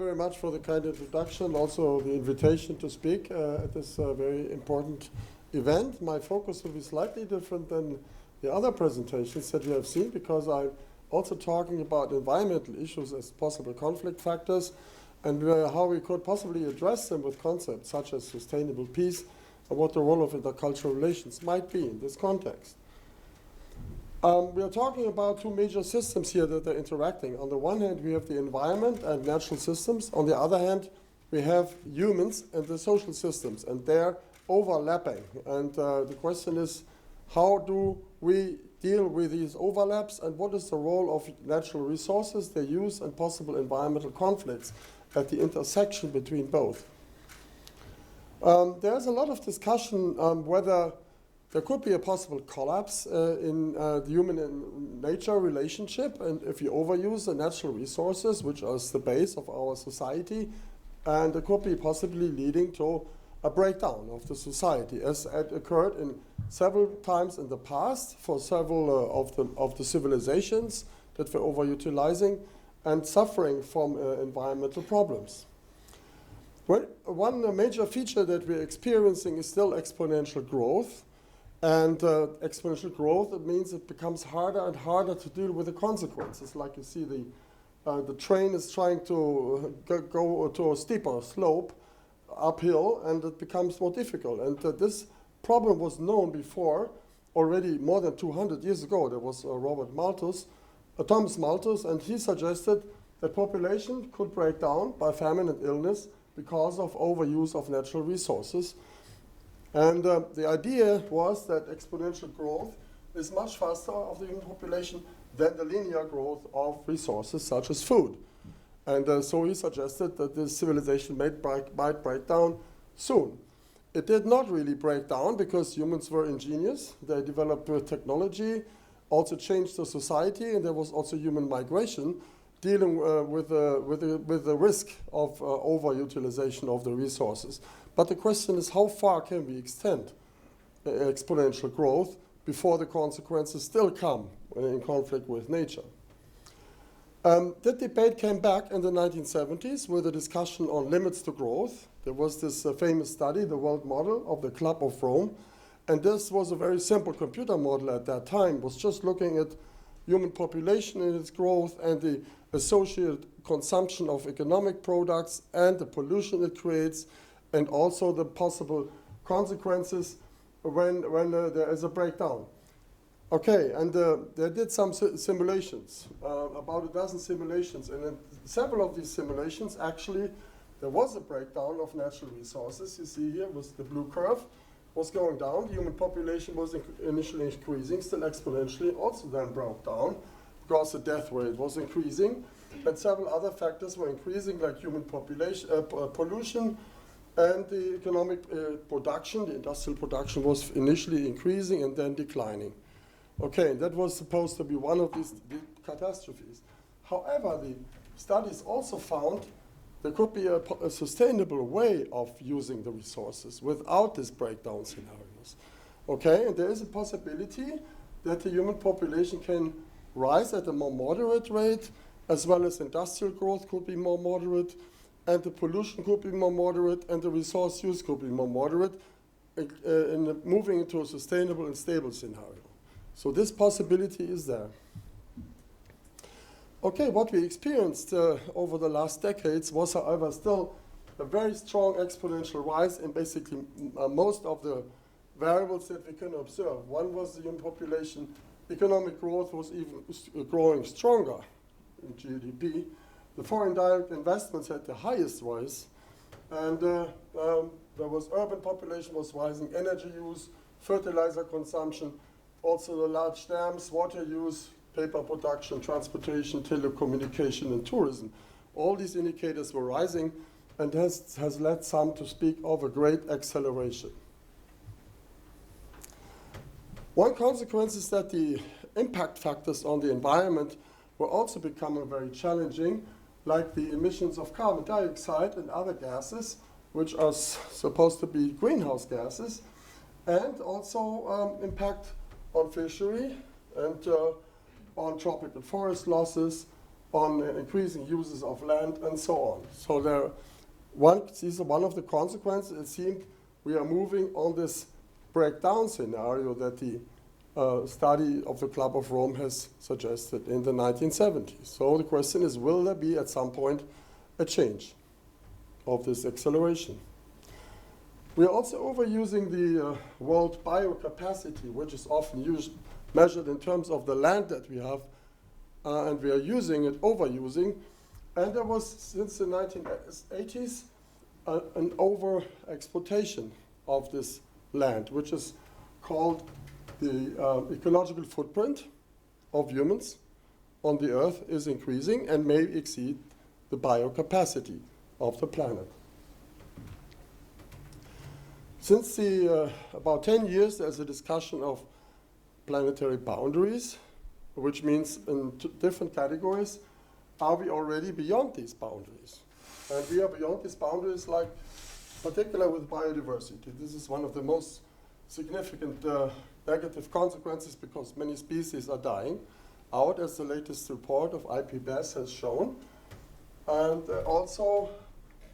very much for the kind introduction, also the invitation to speak at this very important event. My focus will be slightly different than the other presentations that you have seen, because I'm also talking about environmental issues as possible conflict factors and how we could possibly address them with concepts such as sustainable peace and what the role of intercultural relations might be in this context. We are talking about two major systems here that are interacting. On the one hand, we have the environment and natural systems. On the other hand, we have humans and the social systems, and they're overlapping. And the question is, how do we deal with these overlaps, and what is the role of natural resources, their use, and possible environmental conflicts at the intersection between both? There's a lot of discussion whether there could be a possible collapse in the human and nature relationship, and if you overuse the natural resources, which are the base of our society, and it could be possibly leading to a breakdown of the society, as had occurred in several times in the past for several of the civilizations that were overutilizing and suffering from environmental problems. Well, one major feature that we're experiencing is still exponential growth. And exponential growth, it means it becomes harder and harder to deal with the consequences. Like you see, the train is trying to go to a steeper slope uphill, and it becomes more difficult. And this problem was known before, already more than 200 years ago. There was Thomas Malthus, and he suggested that population could break down by famine and illness because of overuse of natural resources. And the idea was that exponential growth is much faster of the human population than the linear growth of resources such as food. And so he suggested that this civilization might break down soon. It did not really break down because humans were ingenious. They developed technology, also changed the society, and there was also human migration dealing with the risk of overutilization of the resources. But the question is, how far can we extend exponential growth before the consequences still come in conflict with nature? That debate came back in the 1970s with a discussion on limits to growth. There was this famous study, the World Model of the Club of Rome, and this was a very simple computer model at that time. It was just looking at human population and its growth and the associated consumption of economic products and the pollution it creates, and also the possible consequences when there is a breakdown. Okay, and they did some simulations, about a dozen simulations, and in several of these simulations, actually, there was a breakdown of natural resources. You see here was the blue curve was going down. The human population was initially increasing, still exponentially, also then broke down because the death rate was increasing, and several other factors were increasing, like human population, pollution, and the economic production. The industrial production was initially increasing and then declining. Okay, that was supposed to be one of these catastrophes. However, the studies also found there could be a sustainable way of using the resources without these breakdown scenarios. Okay, and there is a possibility that the human population can rise at a more moderate rate, as well as industrial growth could be more moderate, and the pollution could be more moderate, and the resource use could be more moderate, in moving into a sustainable and stable scenario. So this possibility is there. Okay, what we experienced over the last decades was, however, still a very strong exponential rise in basically most of the variables that we can observe. One was the human population. Economic growth was even growing stronger in GDP. The foreign direct investments had the highest rise, and there was urban population was rising, energy use, fertilizer consumption, also the large dams, water use, paper production, transportation, telecommunication, and tourism. All these indicators were rising, and has led some to speak of a great acceleration. One consequence is that the impact factors on the environment were also becoming very challenging, like the emissions of carbon dioxide and other gases, which are supposed to be greenhouse gases, and also impact on fishery and on tropical forest losses on increasing uses of land and so on. So these are one of the consequences. It seems we are moving on this breakdown scenario that the study of the Club of Rome has suggested in the 1970s. So the question is, will there be at some point a change of this acceleration? We are also overusing the world biocapacity, which is often measured in terms of the land that we have, and we are using it, overusing. And there was, since the 1980s, an over-exploitation of this land, which is called the ecological footprint of humans on the Earth is increasing and may exceed the biocapacity of the planet. Since about 10 years, there's a discussion of planetary boundaries, which means in different categories, are we already beyond these boundaries? And we are beyond these boundaries, like particularly with biodiversity. This is one of the most significant negative consequences because many species are dying out, as the latest report of IPBES has shown. And also,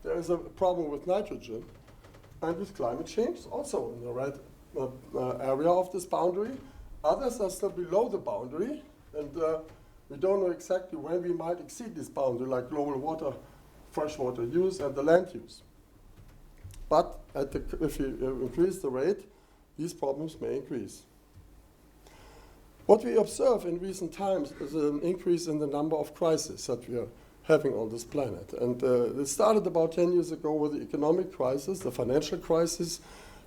there is a problem with nitrogen and with climate change, also in the red area of this boundary. Others are still below the boundary, and we don't know exactly when we might exceed this boundary, like global water, freshwater use, and the land use. But if you increase the rate, these problems may increase. What we observe in recent times is an increase in the number of crises that we are having on this planet. And it started about 10 years ago with the economic crisis, the financial crisis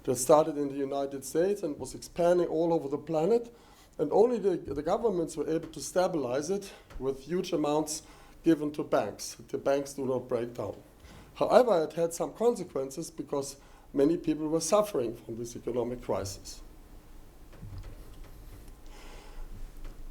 that started in the United States and was expanding all over the planet. And only the governments were able to stabilize it with huge amounts given to banks. The banks do not break down. However, it had some consequences because many people were suffering from this economic crisis.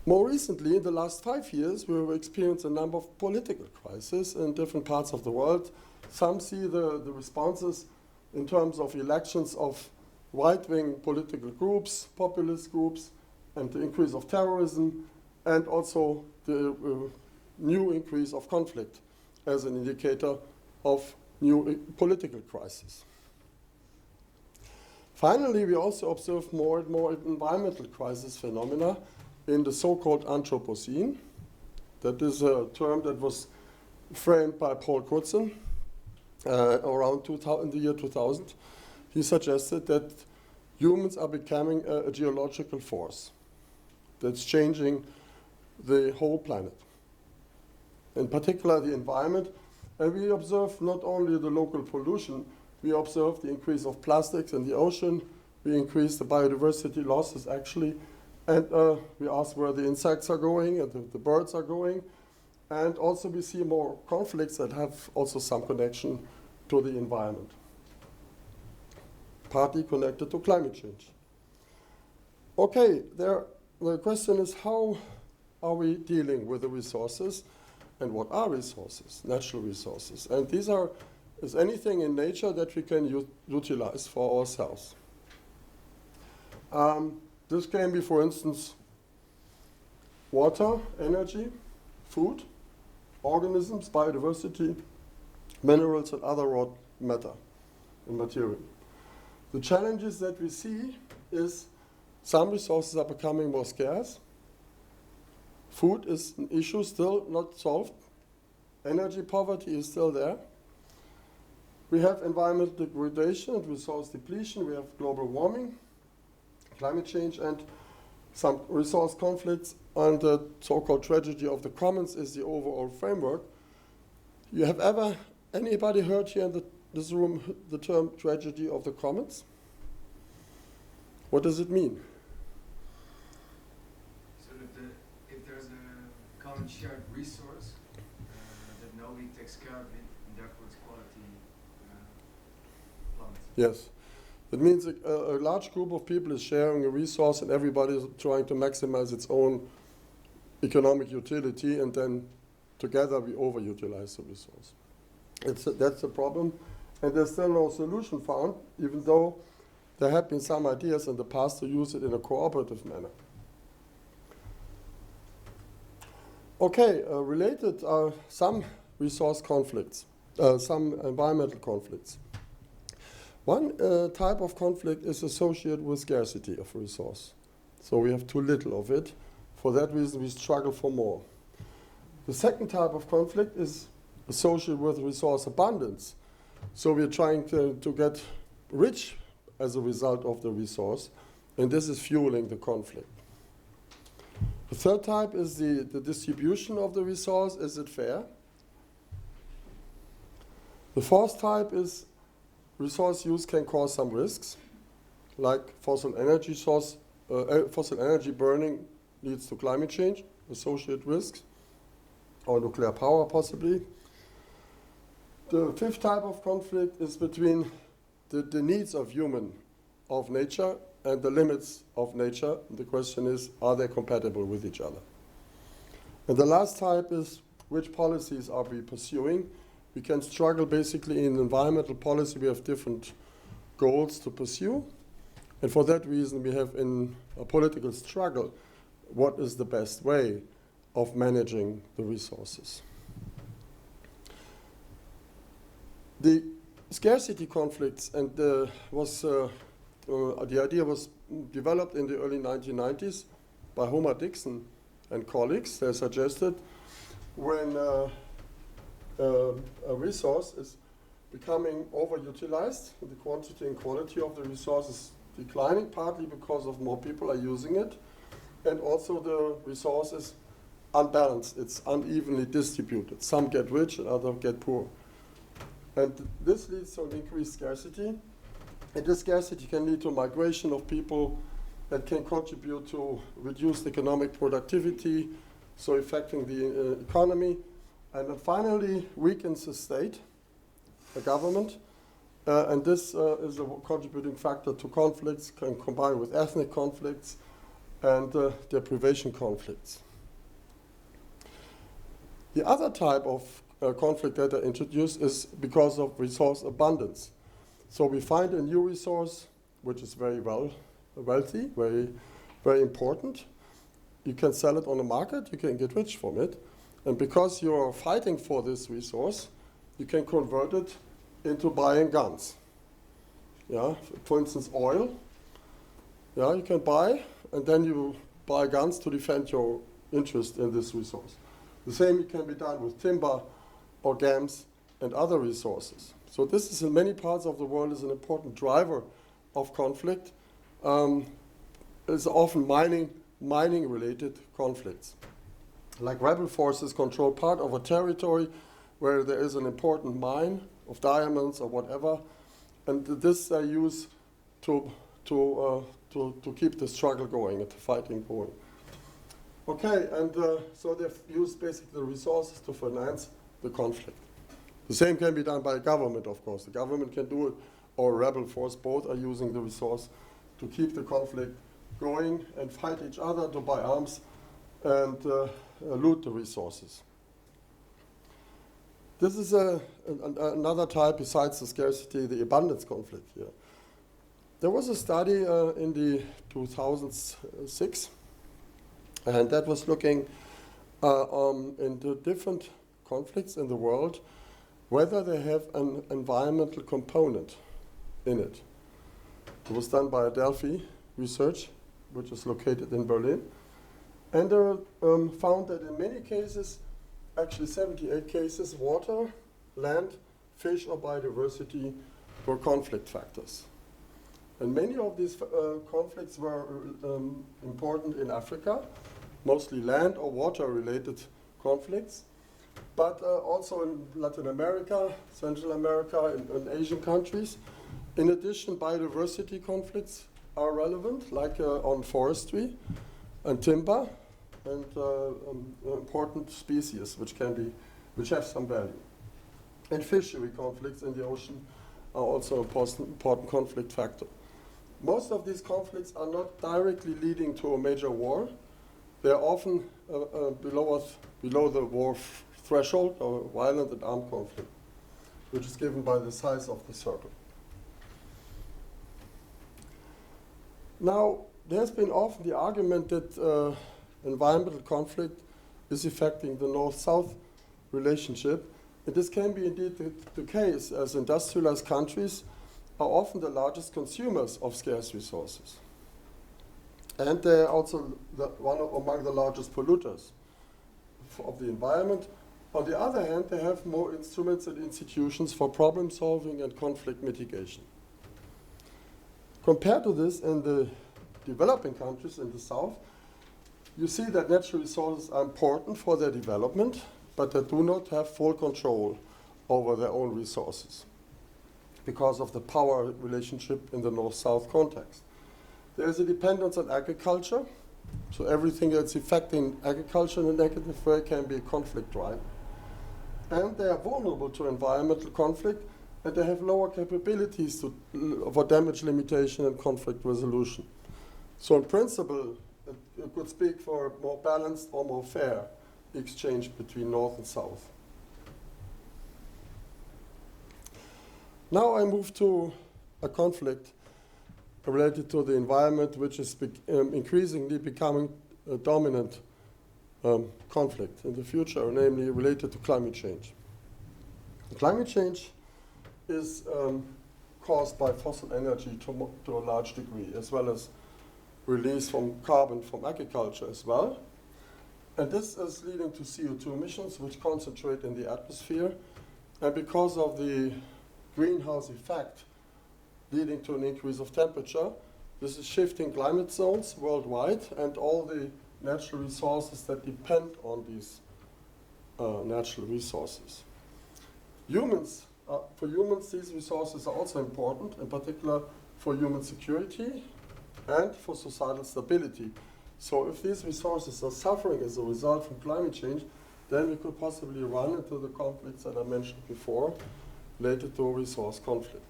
More recently, in the last 5 years, we have experienced a number of political crises in different parts of the world. Some see the responses in terms of elections of right-wing political groups, populist groups, and the increase of terrorism, and also the new increase of conflict as an indicator of new political crisis. Finally, we also observe more and more environmental crisis phenomena in the so-called Anthropocene. That is a term that was framed by Paul Crutzen around in the year 2000. He suggested that humans are becoming a geological force that's changing the whole planet, in particular the environment. And we observe not only the local pollution, we observe the increase of plastics in the ocean, we increase the biodiversity losses actually, and we ask where the insects are going and the birds are going. And also we see more conflicts that have also some connection to the environment, partly connected to climate change. Okay, the question is, how are we dealing with the resources, and what are resources, natural resources? And these is anything in nature that we can utilize for ourselves. This can be, for instance, water, energy, food, organisms, biodiversity, minerals, and other raw matter and material. The challenges that we see is some resources are becoming more scarce. Food is an issue still not solved. Energy poverty is still there. We have environmental degradation and resource depletion. We have global warming, climate change, and some resource conflicts. And the so-called tragedy of the commons is the overall framework. You have anybody heard here in this room the term tragedy of the commons? What does it mean? So if there's a common shared resource that nobody takes care of it, and therefore its quality plummets. Yes. It means a large group of people is sharing a resource and everybody is trying to maximize its own economic utility, and then together we overutilize the resource. That's the problem, and there's still no solution found, even though there have been some ideas in the past to use it in a cooperative manner. Okay, related are some resource conflicts, some environmental conflicts. One type of conflict is associated with scarcity of resource. So we have too little of it. For that reason, we struggle for more. The second type of conflict is associated with resource abundance. So we're trying to get rich as a result of the resource, and this is fueling the conflict. The third type is the distribution of the resource. Is it fair? The fourth type is resource use can cause some risks, like fossil energy burning leads to climate change, associated risks, or nuclear power possibly. The fifth type of conflict is between the needs of nature, and the limits of nature. The question is, are they compatible with each other? And the last type is, which policies are we pursuing? We can struggle basically in environmental policy. We have different goals to pursue. And for that reason, we have in a political struggle, what is the best way of managing the resources? The scarcity conflicts, and the idea was developed in the early 1990s by Homer Dixon and colleagues. They suggested when a resource is becoming overutilized, the quantity and quality of the resource is declining, partly because of more people are using it, and also the resource is unbalanced, it's unevenly distributed. Some get rich and others get poor. And this leads to an increased scarcity. And this scarcity can lead to migration of people that can contribute to reduced economic productivity, so affecting the economy. And then finally, weakens the state, the government. And this is a contributing factor to conflicts, can combine with ethnic conflicts and deprivation conflicts. The other type of conflict that I introduced is because of resource abundance. So we find a new resource which is very wealthy, very, very important. You can sell it on the market, you can get rich from it. And because you're fighting for this resource, you can convert it into buying guns. Yeah, for instance, oil. Yeah, you can buy, and then you buy guns to defend your interest in this resource. The same can be done with timber or GAMS and other resources. So this is in many parts of the world is an important driver of conflict. It's often mining-related conflicts. Like rebel forces control part of a territory where there is an important mine of diamonds or whatever, and this they use to keep the struggle going and the fighting going. Okay, and so they've used basically the resources to finance the conflict. The same can be done by a government, of course. The government can do it, or a rebel force. Both are using the resource to keep the conflict going and fight each other, to buy arms and loot the resources. This is another type besides the scarcity, the abundance conflict here. There was a study in the 2006, and that was looking into different conflicts in the world, whether they have an environmental component in it. It was done by Delphi Research, which is located in Berlin. And they found that in many cases, actually 78 cases, water, land, fish, or biodiversity were conflict factors. And many of these conflicts were important in Africa, mostly land or water-related conflicts, but also in Latin America, Central America, and Asian countries. In addition, biodiversity conflicts are relevant, like on forestry and timber, and important species which have some value. And fishery conflicts in the ocean are also an important conflict factor. Most of these conflicts are not directly leading to a major war. They are often below the war threshold, or violent and armed conflict, which is given by the size of the circle. Now, there's been often the argument that environmental conflict is affecting the north-south relationship. And this can be indeed the case, as industrialized countries are often the largest consumers of scarce resources. And they are also among the largest polluters of the environment. On the other hand, they have more instruments and institutions for problem solving and conflict mitigation. Compared to this, in the developing countries in the south, you see that natural resources are important for their development, but they do not have full control over their own resources because of the power relationship in the north-south context. There is a dependence on agriculture, so everything that's affecting agriculture in a negative way can be a conflict driver. And they are vulnerable to environmental conflict, and they have lower capabilities for damage limitation and conflict resolution. So in principle, it could speak for a more balanced or more fair exchange between North and South. Now I move to a conflict related to the environment, which is increasingly becoming a dominant conflict in the future, namely related to climate change. Climate change is caused by fossil energy to a large degree, as well as release from carbon from agriculture as well. And this is leading to CO2 emissions, which concentrate in the atmosphere. And because of the greenhouse effect leading to an increase of temperature, this is shifting climate zones worldwide and all the natural resources that depend on these natural resources. For humans, these resources are also important, in particular for human security and for societal stability. So if these resources are suffering as a result from climate change, then we could possibly run into the conflicts that I mentioned before related to resource conflict.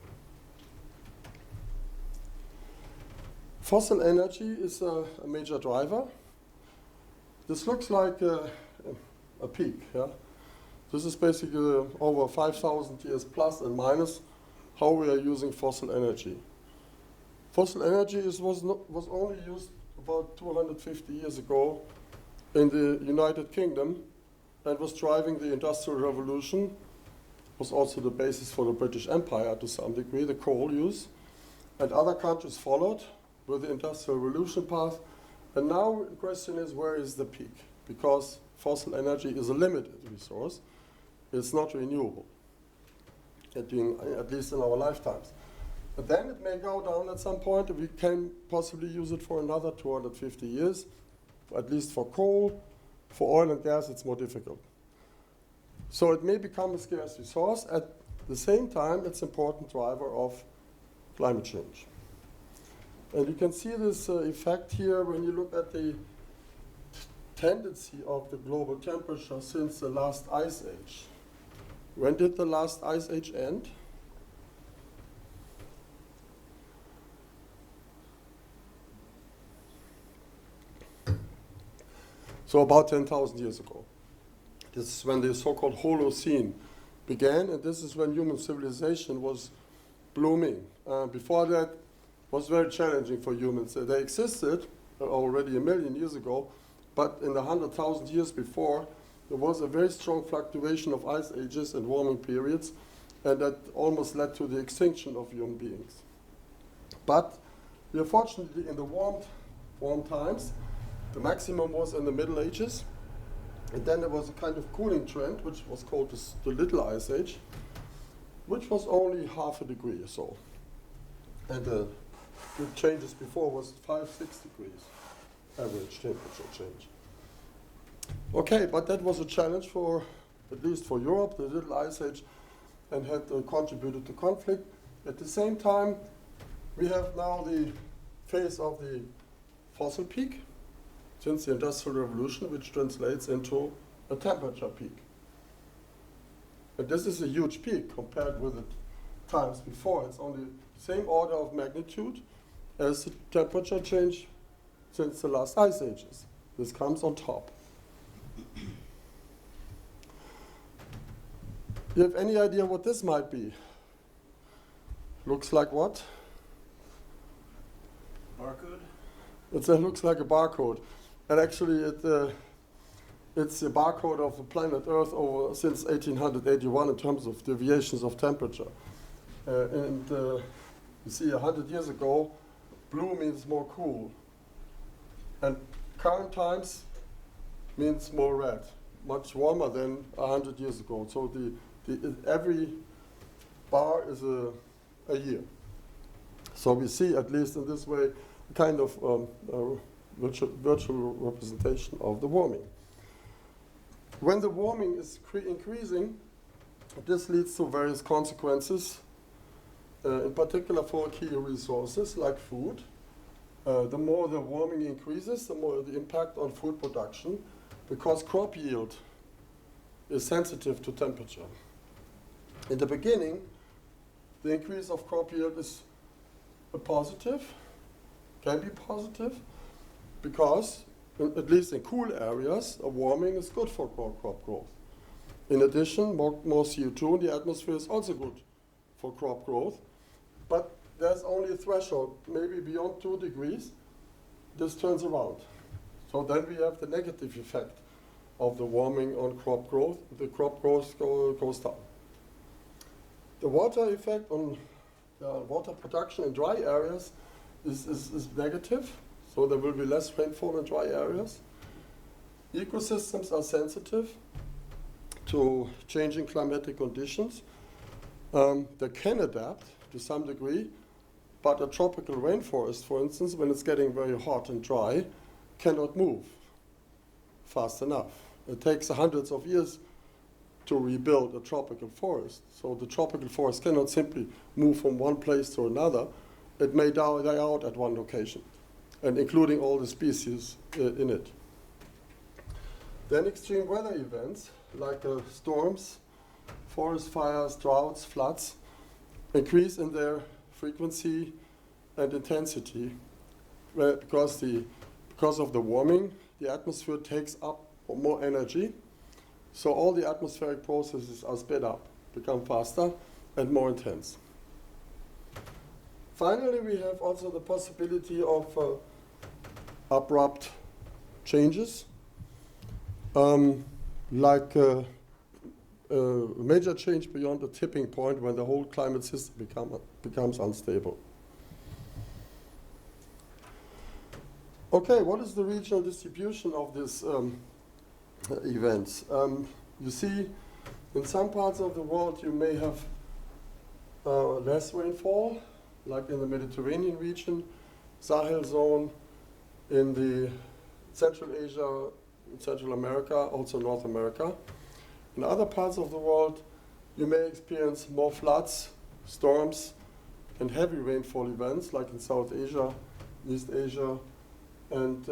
Fossil energy is a major driver. This looks like a peak. Yeah? This is basically over 5,000 years plus and minus how we are using fossil energy. Fossil energy was only used about 250 years ago in the United Kingdom and was driving the Industrial Revolution, was also the basis for the British Empire to some degree, the coal use. And other countries followed with the Industrial Revolution path. And now the question is, where is the peak? Because fossil energy is a limited resource. It's not renewable, at least in our lifetimes. But then it may go down at some point. We can possibly use it for another 250 years, at least for coal. For oil and gas, it's more difficult. So it may become a scarce resource. At the same time, it's an important driver of climate change. And you can see this effect here when you look at the tendency of the global temperature since the last ice age. When did the last ice age end? So about 10,000 years ago. This is when the so-called Holocene began, and this is when human civilization was blooming. Before that, it was very challenging for humans. They existed already a million years ago, but in the 100,000 years before, there was a very strong fluctuation of ice ages and warming periods, and that almost led to the extinction of human beings. But we are fortunately in the warm times. The maximum was in the Middle Ages, and then there was a kind of cooling trend, which was called the Little Ice Age, which was only half a degree or so. And the changes before was 5-6 degrees average temperature change. Okay, but that was a challenge for, at least for Europe, the Little Ice Age, and had contributed to conflict. At the same time, we have now the phase of the fossil peak since the Industrial Revolution, which translates into a temperature peak. And this is a huge peak compared with the times before. It's only the same order of magnitude as the temperature change since the last ice ages. This comes on top. You have any idea what this might be? Looks like what? Barcode? It looks like a barcode. And actually, it's the barcode of the planet Earth over since 1881 in terms of deviations of temperature. You see, 100 years ago, blue means more cool. And current times means more red, much warmer than 100 years ago. So every bar is a year. So we see, at least in this way, a kind of virtual representation of the warming. When the warming is increasing, this leads to various consequences, in particular for key resources like food. The more the warming increases, the more the impact on food production, because crop yield is sensitive to temperature. In the beginning, the increase of crop yield is a positive, can be positive, because at least in cool areas, a warming is good for crop growth. In addition, more CO2 in the atmosphere is also good for crop growth, but there's only a threshold, maybe beyond 2 degrees, this turns around. So then we have the negative effect of the warming on crop growth. The crop growth goes down. The water effect on water production in dry areas is negative, so there will be less rainfall in dry areas. Ecosystems are sensitive to changing climatic conditions. They can adapt to some degree, but a tropical rainforest, for instance, when it's getting very hot and dry, cannot move fast enough. It takes hundreds of years to rebuild a tropical forest. So the tropical forest cannot simply move from one place to another. It may die out at one location, and including all the species in it. Then extreme weather events like storms, forest fires, droughts, floods increase in their frequency and intensity because of the warming, the atmosphere takes up more energy. So all the atmospheric processes are sped up, become faster and more intense. Finally, we have also the possibility of abrupt changes, like a major change beyond the tipping point when the whole climate system becomes unstable. Okay, what is the regional distribution of these events? You see, in some parts of the world you may have less rainfall, like in the Mediterranean region, Sahel zone, in the Central Asia, Central America, also North America. In other parts of the world, you may experience more floods, storms, and heavy rainfall events, like in South Asia, East Asia. And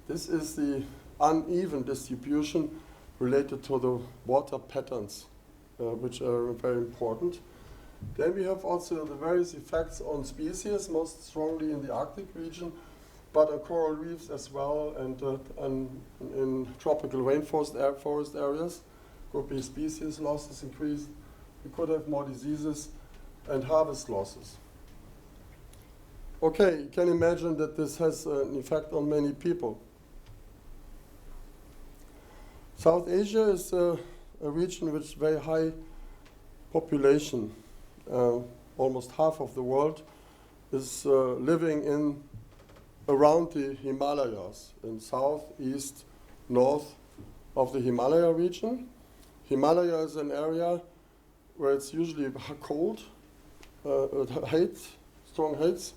this is the uneven distribution related to the water patterns, which are very important. Then we have also the various effects on species, most strongly in the Arctic region, but on coral reefs as well, and in tropical rainforest forest areas. Could be species losses increased. We could have more diseases and harvest losses. Okay, you can imagine that this has an effect on many people. South Asia is a region with very high population. Almost half of the world is living around the Himalayas, in south, east, north of the Himalaya region. Himalaya is an area where it's usually cold, strong heats,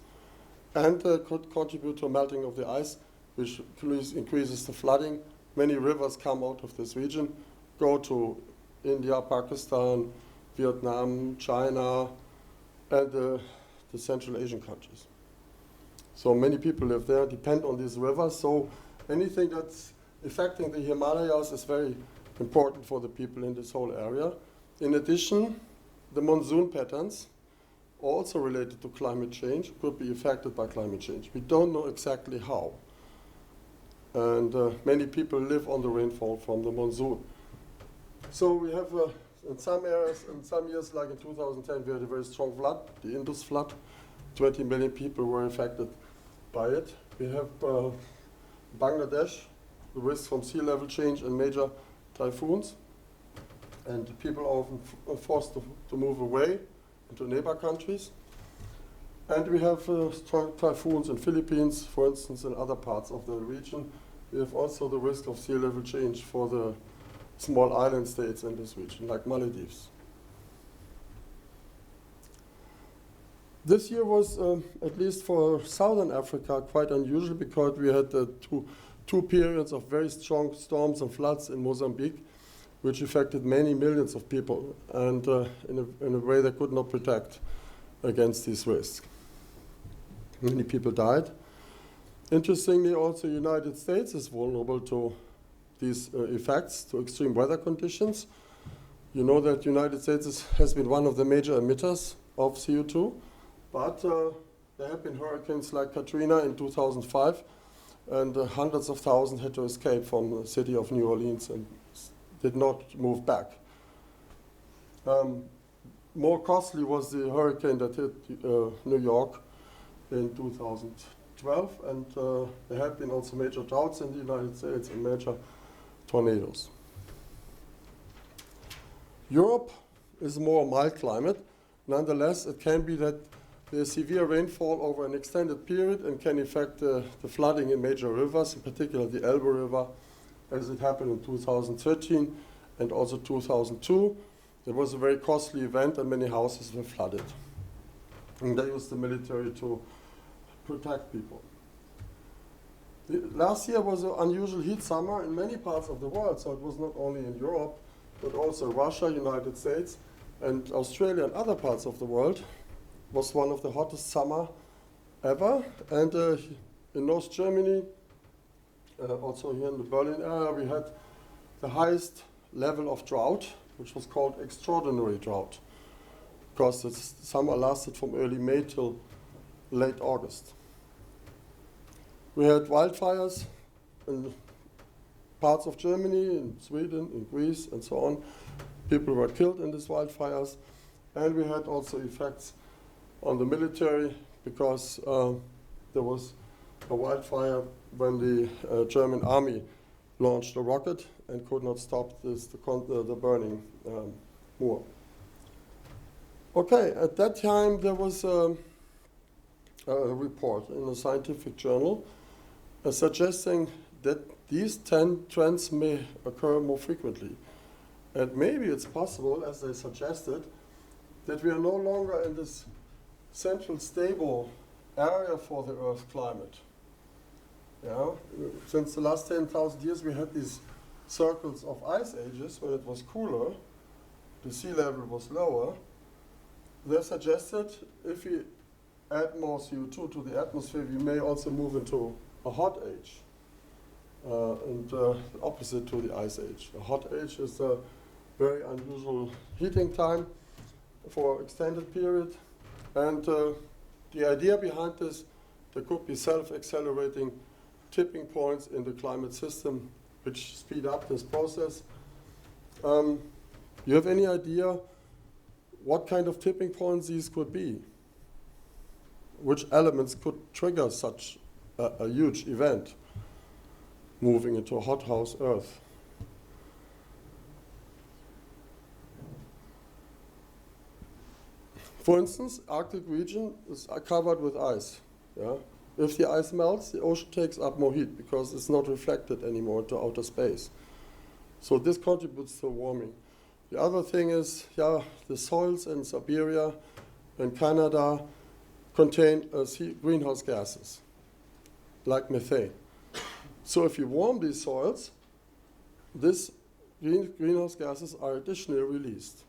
and could contribute to melting of the ice, which increases the flooding. Many rivers come out of this region, go to India, Pakistan, Vietnam, China, and the Central Asian countries. So many people live there, depend on these rivers. So anything that's affecting the Himalayas is very important for the people in this whole area. In addition, the monsoon patterns, also related to climate change, could be affected by climate change. We don't know exactly how. And many people live on the rainfall from the monsoon. So we have, in some areas, in some years, like in 2010, we had a very strong flood, the Indus flood. 20 million people were affected by it. We have Bangladesh, the risks from sea level change and major typhoons. And people are often forced to move away into neighbor countries. And we have strong typhoons in Philippines, for instance, and other parts of the region. We have also the risk of sea level change for the small island states in this region, like Maldives. This year was, at least for Southern Africa, quite unusual because we had two periods of very strong storms and floods in Mozambique, which affected many millions of people, and in a way they could not protect against these risks. Many people died. Interestingly, also the United States is vulnerable to these effects, to extreme weather conditions. You know that the United States has been one of the major emitters of CO2, but there have been hurricanes like Katrina in 2005, and hundreds of thousands had to escape from the city of New Orleans and did not move back. More costly was the hurricane that hit New York in 2012, and there have been also major droughts in the United States and major tornadoes. Europe is a more mild climate. Nonetheless, it can be that there's severe rainfall over an extended period and can affect the flooding in major rivers, in particular the Elbe River, as it happened in 2013 and also 2002. There was a very costly event and many houses were flooded. And they used the military to protect people. Last year was an unusual heat summer in many parts of the world, so it was not only in Europe, but also Russia, United States, and Australia and other parts of the world. It was one of the hottest summer ever. And in North Germany, also here in the Berlin area, we had the highest level of drought, which was called extraordinary drought, because the summer lasted from early May till late August. We had wildfires in parts of Germany, in Sweden, in Greece, and so on. People were killed in these wildfires. And we had also effects on the military because there was a wildfire when the German army launched a rocket and could not stop the burning moor. Okay, at that time there was a report in a scientific journal suggesting that these 10 trends may occur more frequently. And maybe it's possible, as they suggested, that we are no longer in this central stable area for the Earth's climate. Yeah? Since the last 10,000 years, we had these circles of ice ages when it was cooler, the sea level was lower. They suggested if we add more CO2 to the atmosphere, we may also move into a hot age, and opposite to the ice age. A hot age is a very unusual heating time for an extended period, and the idea behind this, there could be self-accelerating tipping points in the climate system which speed up this process. You have any idea what kind of tipping points these could be? Which elements could trigger such a huge event, moving into a hothouse Earth? For instance, Arctic region is covered with ice. Yeah? If the ice melts, the ocean takes up more heat because it's not reflected anymore to outer space. So this contributes to warming. The other thing is, the soils in Siberia and Canada contain greenhouse gases, like methane. So if you warm these soils, these greenhouse gases are additionally released.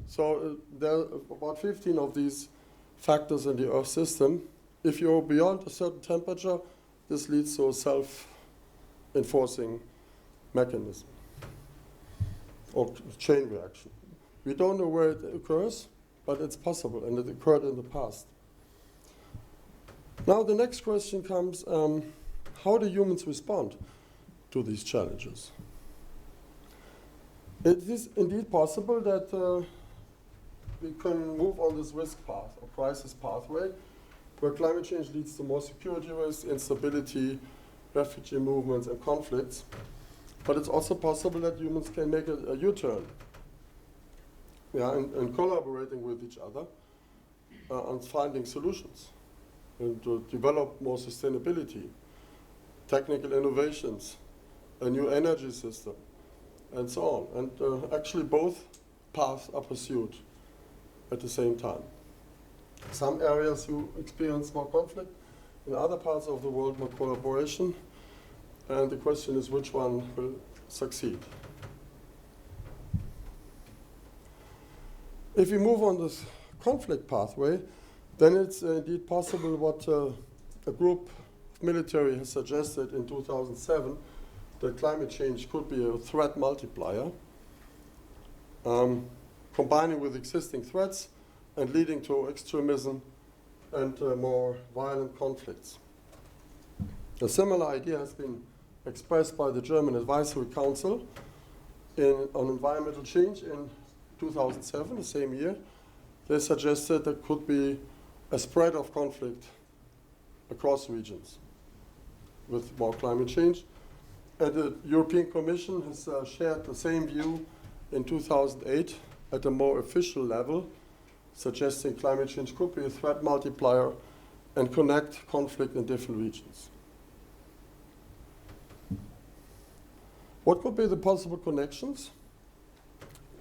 So there are about 15 of these factors in the Earth system. If you're beyond a certain temperature, this leads to a self-enforcing mechanism or chain reaction. We don't know where it occurs, but it's possible, and it occurred in the past. Now the next question comes, how do humans respond to these challenges? It is indeed possible that we can move on this risk path or crisis pathway, where climate change leads to more security risk, instability, refugee movements and conflicts. But it's also possible that humans can make a U-turn, and collaborating with each other on finding solutions and to develop more sustainability, technical innovations, a new energy system, and so on. And actually both paths are pursued at the same time. Some areas you experience more conflict, in other parts of the world more collaboration, and the question is which one will succeed. If we move on this conflict pathway, then it's indeed possible what a group of military has suggested in 2007, that climate change could be a threat multiplier, combining with existing threats and leading to extremism and more violent conflicts. A similar idea has been expressed by the German Advisory Council on environmental change in 2007, the same year. They suggested there could be a spread of conflict across regions with more climate change. And the European Commission has shared the same view in 2008 at a more official level, suggesting climate change could be a threat multiplier and connect conflict in different regions. What could be the possible connections?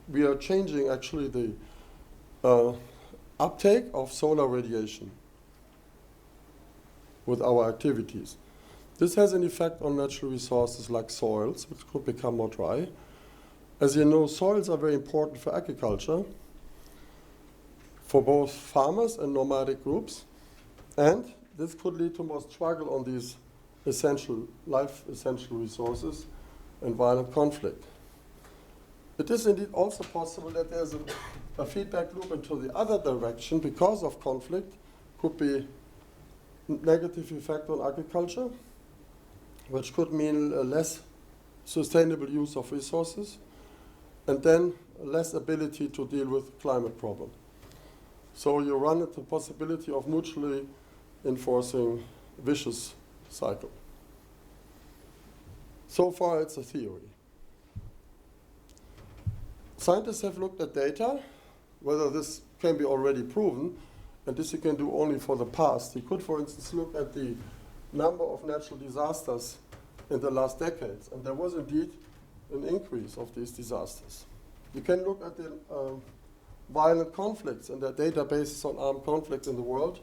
We are changing actually the uptake of solar radiation with our activities. This has an effect on natural resources like soils, which could become more dry. As you know, soils are very important for agriculture, for both farmers and nomadic groups, and this could lead to more struggle on these essential resources and violent conflict. It is indeed also possible that there's a feedback loop into the other direction because of conflict. Could be negative effect on agriculture, which could mean a less sustainable use of resources, and then less ability to deal with climate problem. So you run into the possibility of mutually enforcing vicious cycle. So far, it's a theory. Scientists have looked at data, whether this can be already proven, and this you can do only for the past. You could, for instance, look at the number of natural disasters in the last decades, and there was indeed an increase of these disasters. You can look at the violent conflicts and their databases on armed conflicts in the world.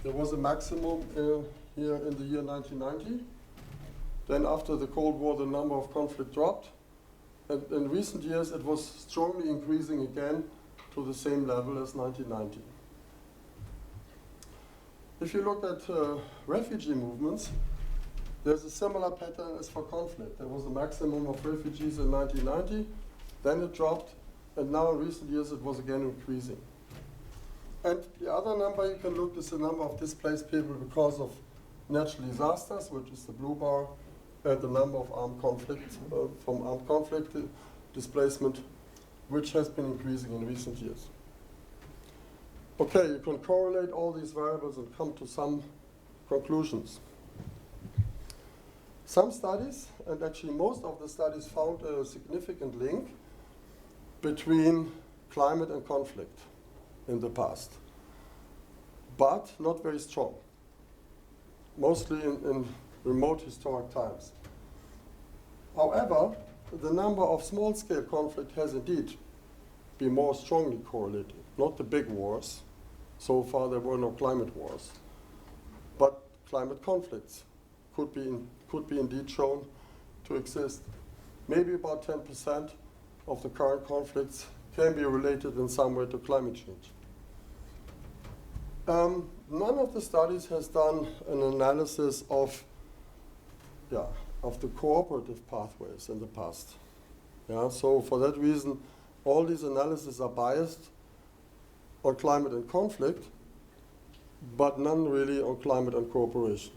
There was a maximum here in the year 1990. Then after the Cold War, the number of conflict dropped. And in recent years, it was strongly increasing again to the same level as 1990. If you look at refugee movements, there's a similar pattern as for conflict. There was a maximum of refugees in 1990, then it dropped, and now in recent years it was again increasing. And the other number you can look is the number of displaced people because of natural disasters, which is the blue bar, and the number of armed conflict, from armed conflict displacement, which has been increasing in recent years. Okay, you can correlate all these variables and come to some conclusions. Some studies, and actually most of the studies, found a significant link between climate and conflict in the past, but not very strong, mostly in remote historic times. However, the number of small-scale conflict has indeed been more strongly correlated, not the big wars. So far there were no climate wars, but climate conflicts could be indeed shown to exist. Maybe about 10% of the current conflicts can be related in some way to climate change. None of the studies has done an analysis of the cooperative pathways in the past. So for that reason, all these analyses are biased on climate and conflict, but none really on climate and cooperation.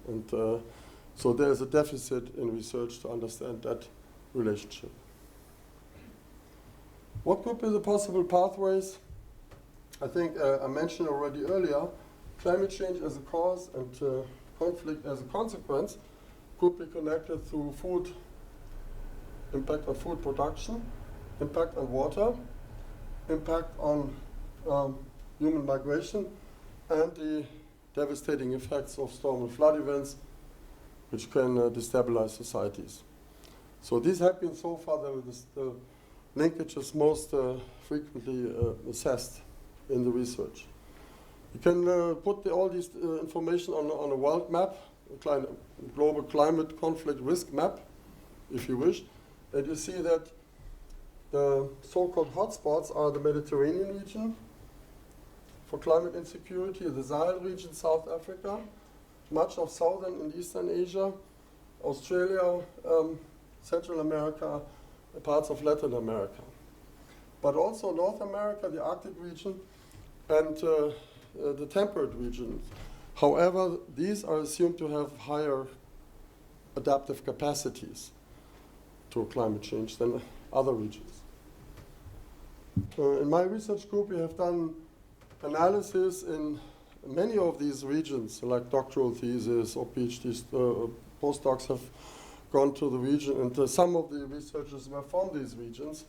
And so there's a deficit in research to understand that relationship. What could be the possible pathways? I think I mentioned already earlier, climate change as a cause and conflict as a consequence could be connected to food, impact on food production, impact on water, impact on human migration, and the devastating effects of storm and flood events, which can destabilize societies. So these have been so far the linkages most frequently assessed in the research. You can put all this information on a world map, a global climate conflict risk map, if you wish, and you see that the so-called hotspots are the Mediterranean region for climate insecurity, the Sahel region, South Africa, much of Southern and Eastern Asia, Australia, Central America, parts of Latin America. But also North America, the Arctic region, and the temperate region. However, these are assumed to have higher adaptive capacities to climate change than other regions. In my research group, we have done analysis in many of these regions, like doctoral theses or PhD postdocs have gone to the region, and some of the researchers were from these regions,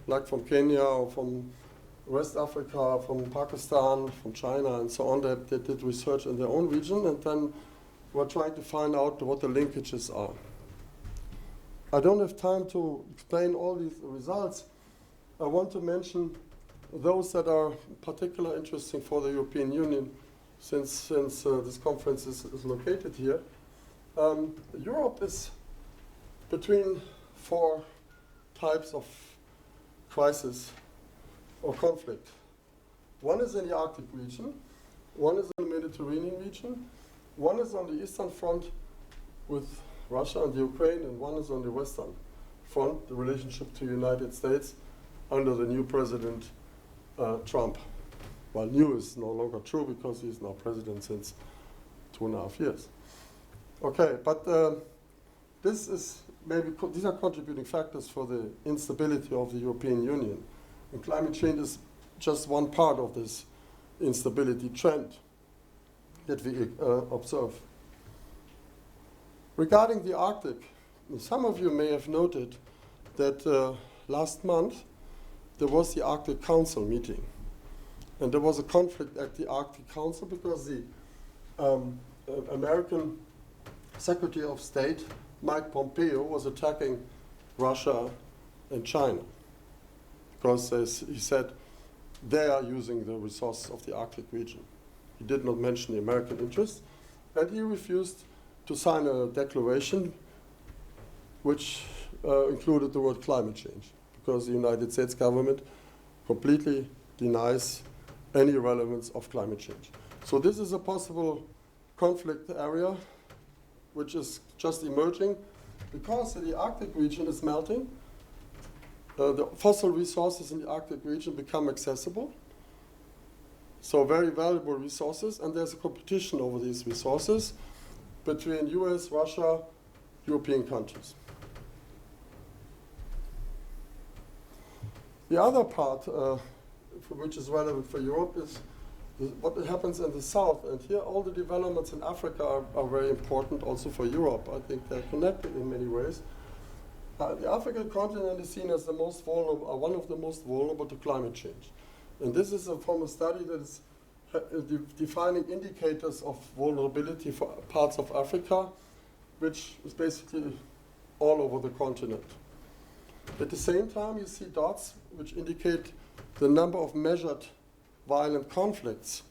like from Kenya or from West Africa, from Pakistan, from China, and so on. They did research in their own region, and then were trying to find out what the linkages are. I don't have time to explain all these results. I want to mention those that are particularly interesting for the European Union, since this conference is located here. Europe is between four types of crisis or conflict. One is in the Arctic region, one is in the Mediterranean region, one is on the Eastern Front with Russia and Ukraine, and one is on the Western Front, the relationship to the United States under the new president, Trump. Well, new is no longer true because he's now president since 2.5 years. Okay, but this is these are contributing factors for the instability of the European Union. And climate change is just one part of this instability trend that we observe. Regarding the Arctic, some of you may have noted that last month there was the Arctic Council meeting. And there was a conflict at the Arctic Council because the American Secretary of State, Mike Pompeo, was attacking Russia and China because, as he said, they are using the resources of the Arctic region. He did not mention the American interests, and he refused to sign a declaration which included the word climate change, because the United States government completely denies any relevance of climate change. So this is a possible conflict area which is just emerging because the Arctic region is melting. The fossil resources in the Arctic region become accessible, so very valuable resources, and there's a competition over these resources between US, Russia, European countries. The other part which is relevant for Europe is what happens in the south. And here all the developments in Africa are very important also for Europe. I think they're connected in many ways. The African continent is seen as the most vulnerable, one of the most vulnerable to climate change. And this is from a study that is defining indicators of vulnerability for parts of Africa, which is basically all over the continent. At the same time, you see dots which indicate the number of measured violent conflicts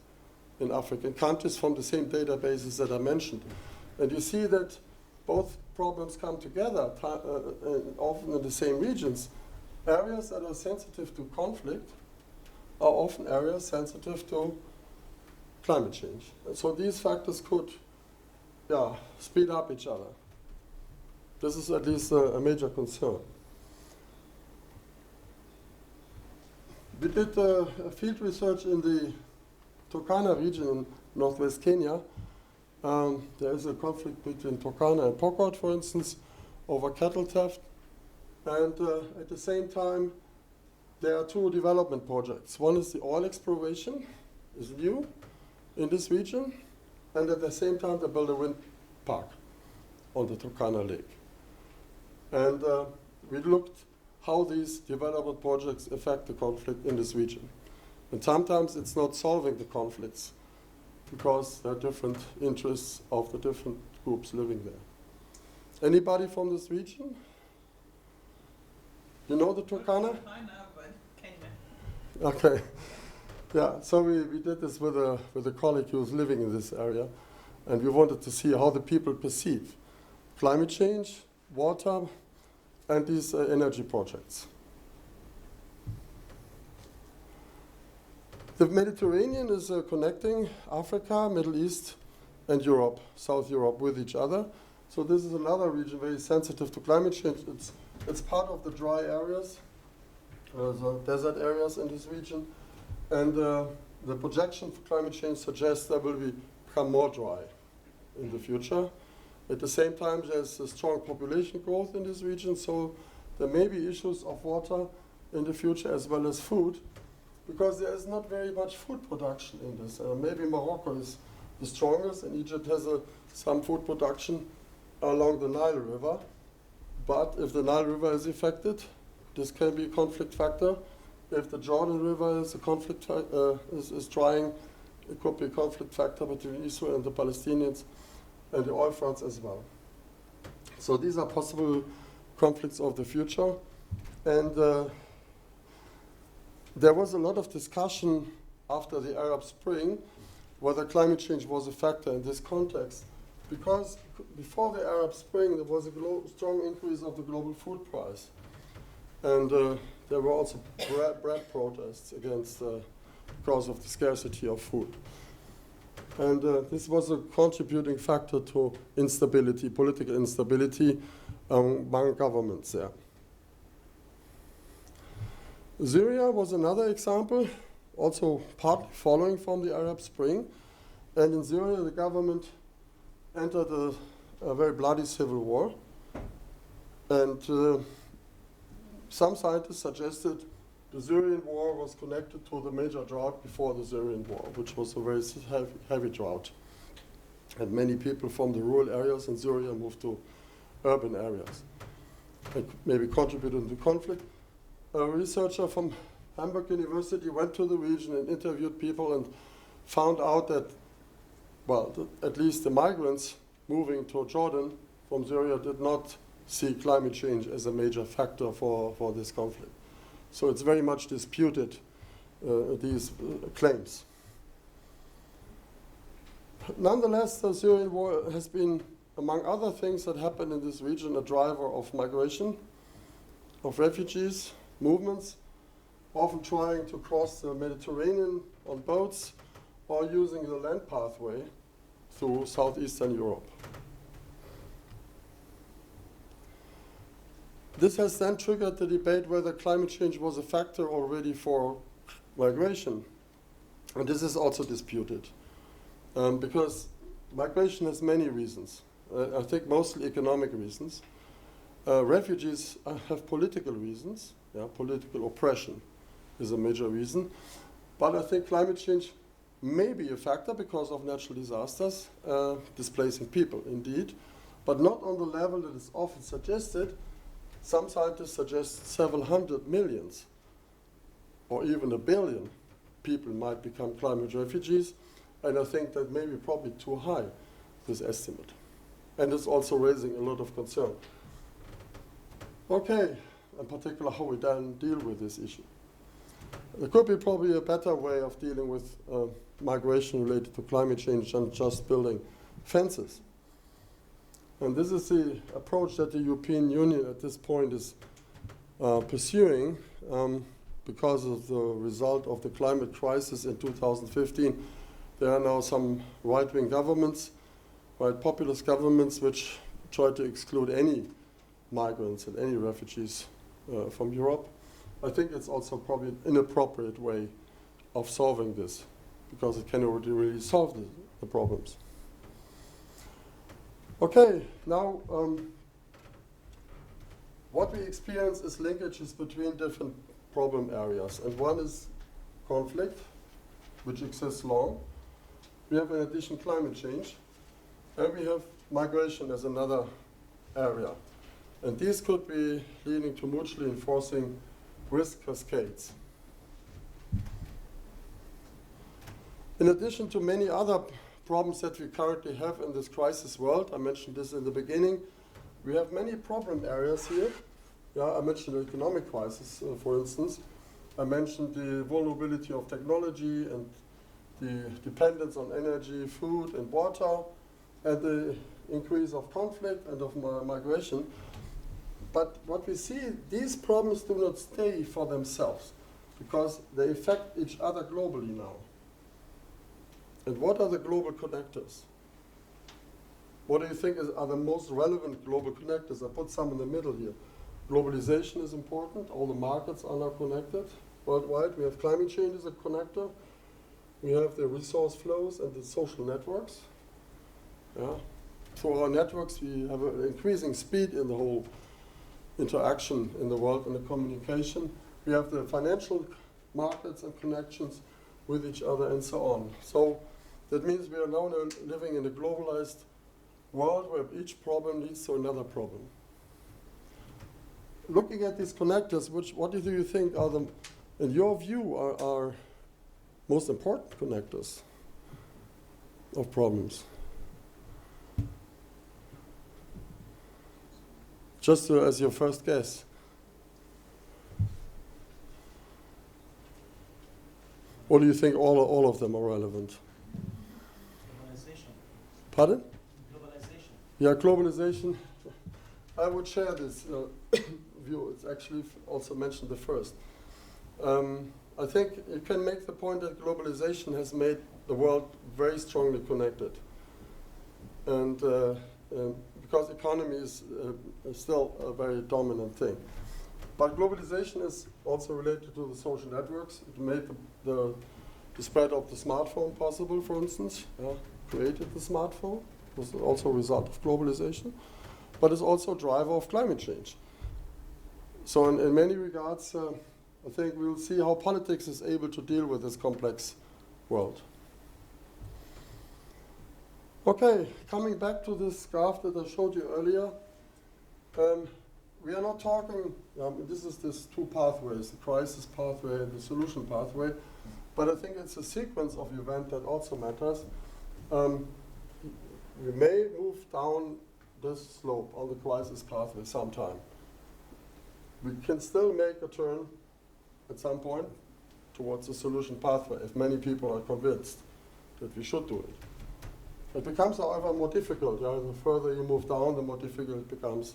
in African countries from the same databases that I mentioned. And you see that both problems come together, often in the same regions. Areas that are sensitive to conflict are often areas sensitive to climate change. And so these factors could speed up each other. This is at least a major concern. We did field research in the Turkana region in northwest Kenya. There is a conflict between Turkana and Pokot, for instance, over cattle theft. And at the same time, there are two development projects. One is the oil exploration, is new in this region. and at the same time they build a wind park on the Turkana Lake. And we looked how these development projects affect the conflict in this region. And sometimes it's not solving the conflicts because there are different interests of the different groups living there. Anybody from this region? You know the Turkana? I know, but can you? Okay. Yeah, so we did this with a colleague who was living in this area, and we wanted to see how the people perceive climate change, water, and these energy projects. The Mediterranean is connecting Africa, Middle East, and Europe, South Europe, with each other. So this is another region very sensitive to climate change. It's part of the dry areas, the desert areas in this region. And the projection for climate change suggests that will become more dry in the future. At the same time, there's a strong population growth in this region, so there may be issues of water in the future as well as food, because there is not very much food production in this. Maybe Morocco is the strongest, and Egypt has some food production along the Nile River. But if the Nile River is affected, this can be a conflict factor. If the Jordan River is a conflict is drying, it could be a conflict factor between Israel and the Palestinians, and the oil fronts as well. So these are possible conflicts of the future. And there was a lot of discussion after the Arab Spring whether climate change was a factor in this context. Because before the Arab Spring, there was a strong increase of the global food price. And there were also bread protests against because of the scarcity of food. And this was a contributing factor to instability, political instability among governments there. Syria was another example, also partly following from the Arab Spring. And in Syria, the government entered a very bloody civil war. And some scientists suggested the Syrian war was connected to the major drought before the Syrian war, which was a very heavy drought. And many people from the rural areas in Syria moved to urban areas and maybe contributed to the conflict. A researcher from Hamburg University went to the region and interviewed people and found out that, well, at least the migrants moving to Jordan from Syria did not see climate change as a major factor for this conflict. So it's very much disputed, these claims. Nonetheless, the Syrian war has been, among other things that happened in this region, a driver of migration, of refugees, movements, often trying to cross the Mediterranean on boats or using the land pathway through southeastern Europe. This has then triggered the debate whether climate change was a factor already for migration. And this is also disputed because migration has many reasons. I think mostly economic reasons. Refugees have political reasons. Yeah, political oppression is a major reason. But I think climate change may be a factor because of natural disasters, displacing people indeed, but not on the level that is often suggested. Some scientists suggest several hundred millions or even 1 billion people might become climate refugees, and I think that may be probably too high, this estimate. And it's also raising a lot of concern. Okay, in particular how we then deal with this issue. There could be probably a better way of dealing with migration related to climate change than just building fences. And this is the approach that the European Union at this point is pursuing because of the result of the climate crisis in 2015. There are now some right-wing governments, right populist governments, which try to exclude any migrants and any refugees from Europe. I think it's also probably an inappropriate way of solving this because it can already really solve the problems. Okay, now what we experience is linkages between different problem areas. And one is conflict, which exists long. We have in addition climate change, and we have migration as another area. And these could be leading to mutually enforcing risk cascades. In addition to many other problems that we currently have in this crisis world, I mentioned this in the beginning, we have many problem areas here. Yeah, I mentioned the economic crisis, for instance. I mentioned the vulnerability of technology and the dependence on energy, food, and water, and the increase of conflict and of migration. But what we see, these problems do not stay for themselves because they affect each other globally now. And what are the global connectors? What do you think are the most relevant global connectors? I put some in the middle here. Globalization is important. All the markets are now connected worldwide. We have climate change as a connector. We have the resource flows and the social networks. Yeah. Through our networks, we have an increasing speed in the whole interaction in the world and the communication. We have the financial markets and connections with each other and so on. So that means we are now living in a globalized world where each problem leads to another problem. Looking at these connectors, what do you think are the, in your view, are most important connectors of problems? Just as your first guess. Or do you think all of them are relevant? Globalization. Pardon? Globalization. Yeah, globalization. I would share this view. It's actually also mentioned the first. I think you can make the point that globalization has made the world very strongly connected. And because economy is still a very dominant thing. But globalization is also related to the social networks. It made the spread of the smartphone possible, for instance. Created the smartphone. It was also a result of globalization. But it's also a driver of climate change. So in many regards, I think we'll see how politics is able to deal with this complex world. Okay, coming back to this graph that I showed you earlier, we are not talking, this is this two pathways, the crisis pathway and the solution pathway, but I think it's a sequence of events that also matters. We may move down this slope on the crisis pathway sometime. We can still make a turn at some point towards the solution pathway if many people are convinced that we should do it. It becomes, however, more difficult. Yeah? The further you move down, the more difficult it becomes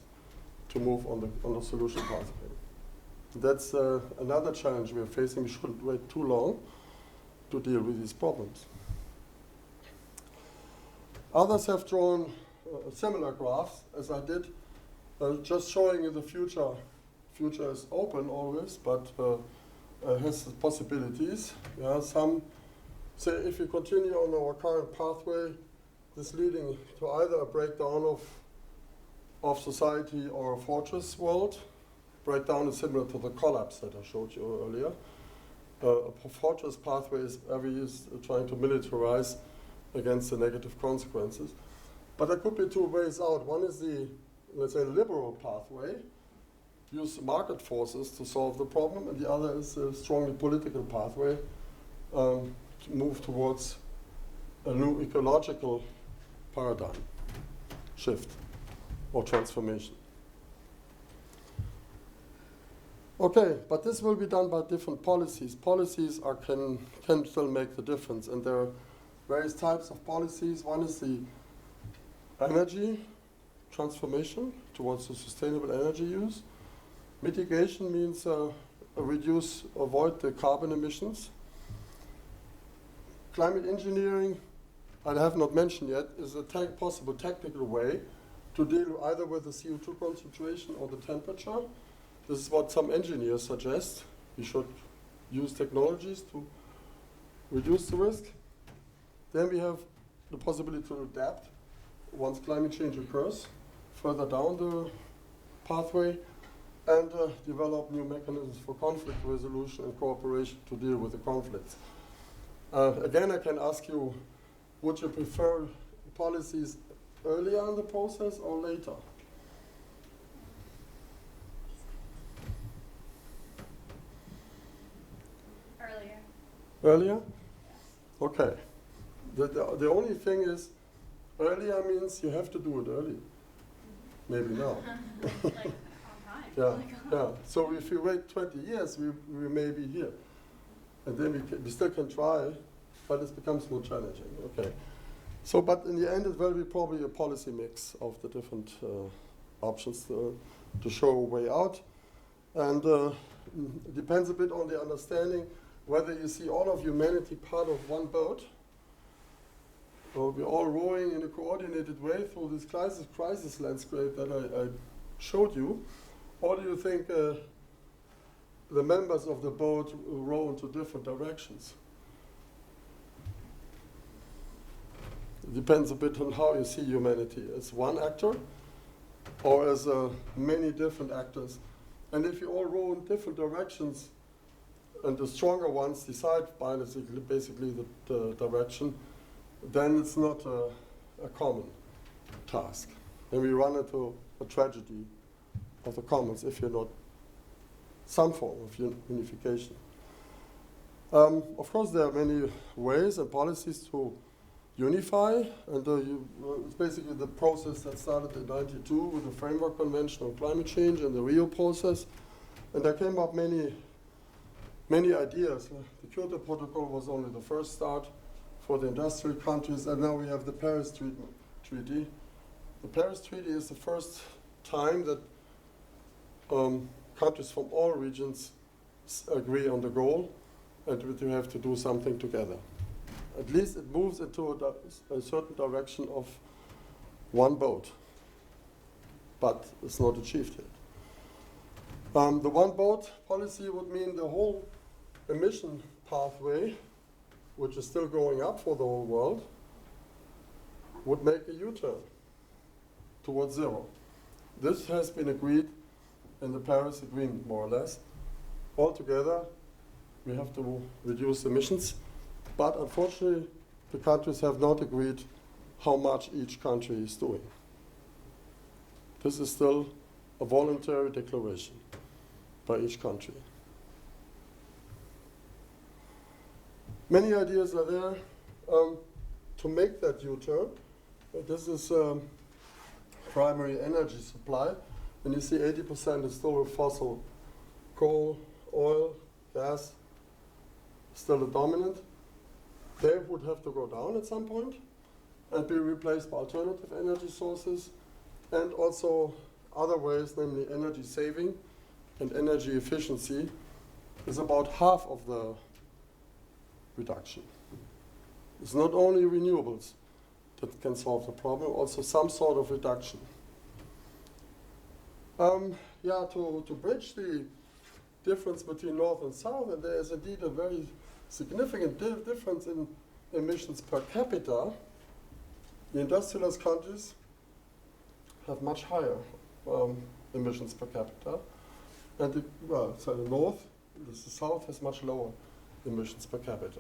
to move on the solution pathway. That's another challenge we are facing. We shouldn't wait too long to deal with these problems. Others have drawn similar graphs as I did, just showing you the future. Future is open always, but has possibilities. Yeah, some say if we continue on our current pathway, this leading to either a breakdown of society or a fortress world. Breakdown is similar to the collapse that I showed you earlier. A fortress pathway is trying to militarize against the negative consequences. But there could be two ways out. One is the, let's say, liberal pathway, use market forces to solve the problem, and the other is a strongly political pathway to move towards a new ecological paradigm shift or transformation. Okay, but this will be done by different policies. Policies can still make the difference, and there are various types of policies. One is the energy transformation towards a sustainable energy use. Mitigation means avoid the carbon emissions. Climate engineering, I have not mentioned yet, is a possible technical way to deal either with the CO2 concentration or the temperature. This is what some engineers suggest. We should use technologies to reduce the risk. Then we have the possibility to adapt once climate change occurs, further down the pathway, and develop new mechanisms for conflict resolution and cooperation to deal with the conflicts. Again, I can ask you would you prefer policies earlier in the process or later? Earlier. Earlier? Okay. The only thing is, earlier means you have to do it early. Maybe now. Like on time. Yeah, Like, yeah. So if you wait 20 years, we may be here. And then we still can try, but it becomes more challenging. Okay. So, but in the end, it will be probably a policy mix of the different options to show a way out. And it depends a bit on the understanding whether you see all of humanity part of one boat, or we're all rowing in a coordinated way through this crisis landscape that I showed you, or do you think the members of the boat row into different directions? It depends a bit on how you see humanity, as one actor or as many different actors. And if you all row in different directions, and the stronger ones decide basically the direction, then it's not a common task. And we run into a tragedy of the commons if you're not some form of unification. Of course, there are many ways and policies to unify, and it's basically the process that started in '92 with the Framework Convention on Climate Change and the Rio process. And there came up many ideas. The Kyoto Protocol was only the first start for the industrial countries, and now we have the Paris Treaty. The Paris Treaty is the first time that countries from all regions agree on the goal, and that you have to do something together. At least it moves into a certain direction of one boat, but it's not achieved yet. The one boat policy would mean the whole emission pathway, which is still going up for the whole world, would make a U-turn towards zero. This has been agreed in the Paris Agreement, more or less. Altogether, we have to reduce emissions, but unfortunately, the countries have not agreed how much each country is doing. This is still a voluntary declaration by each country. Many ideas are there to make that U-turn. This is primary energy supply, and you see 80% is still fossil coal, oil, gas, still the dominant. They would have to go down at some point and be replaced by alternative energy sources, and also other ways, namely energy saving and energy efficiency, is about half of the reduction. It's not only renewables that can solve the problem, also some sort of reduction. To bridge the difference between north and south, and there is indeed a very significant difference in emissions per capita. The industrialized countries have much higher emissions per capita, and the north, the south has much lower emissions per capita.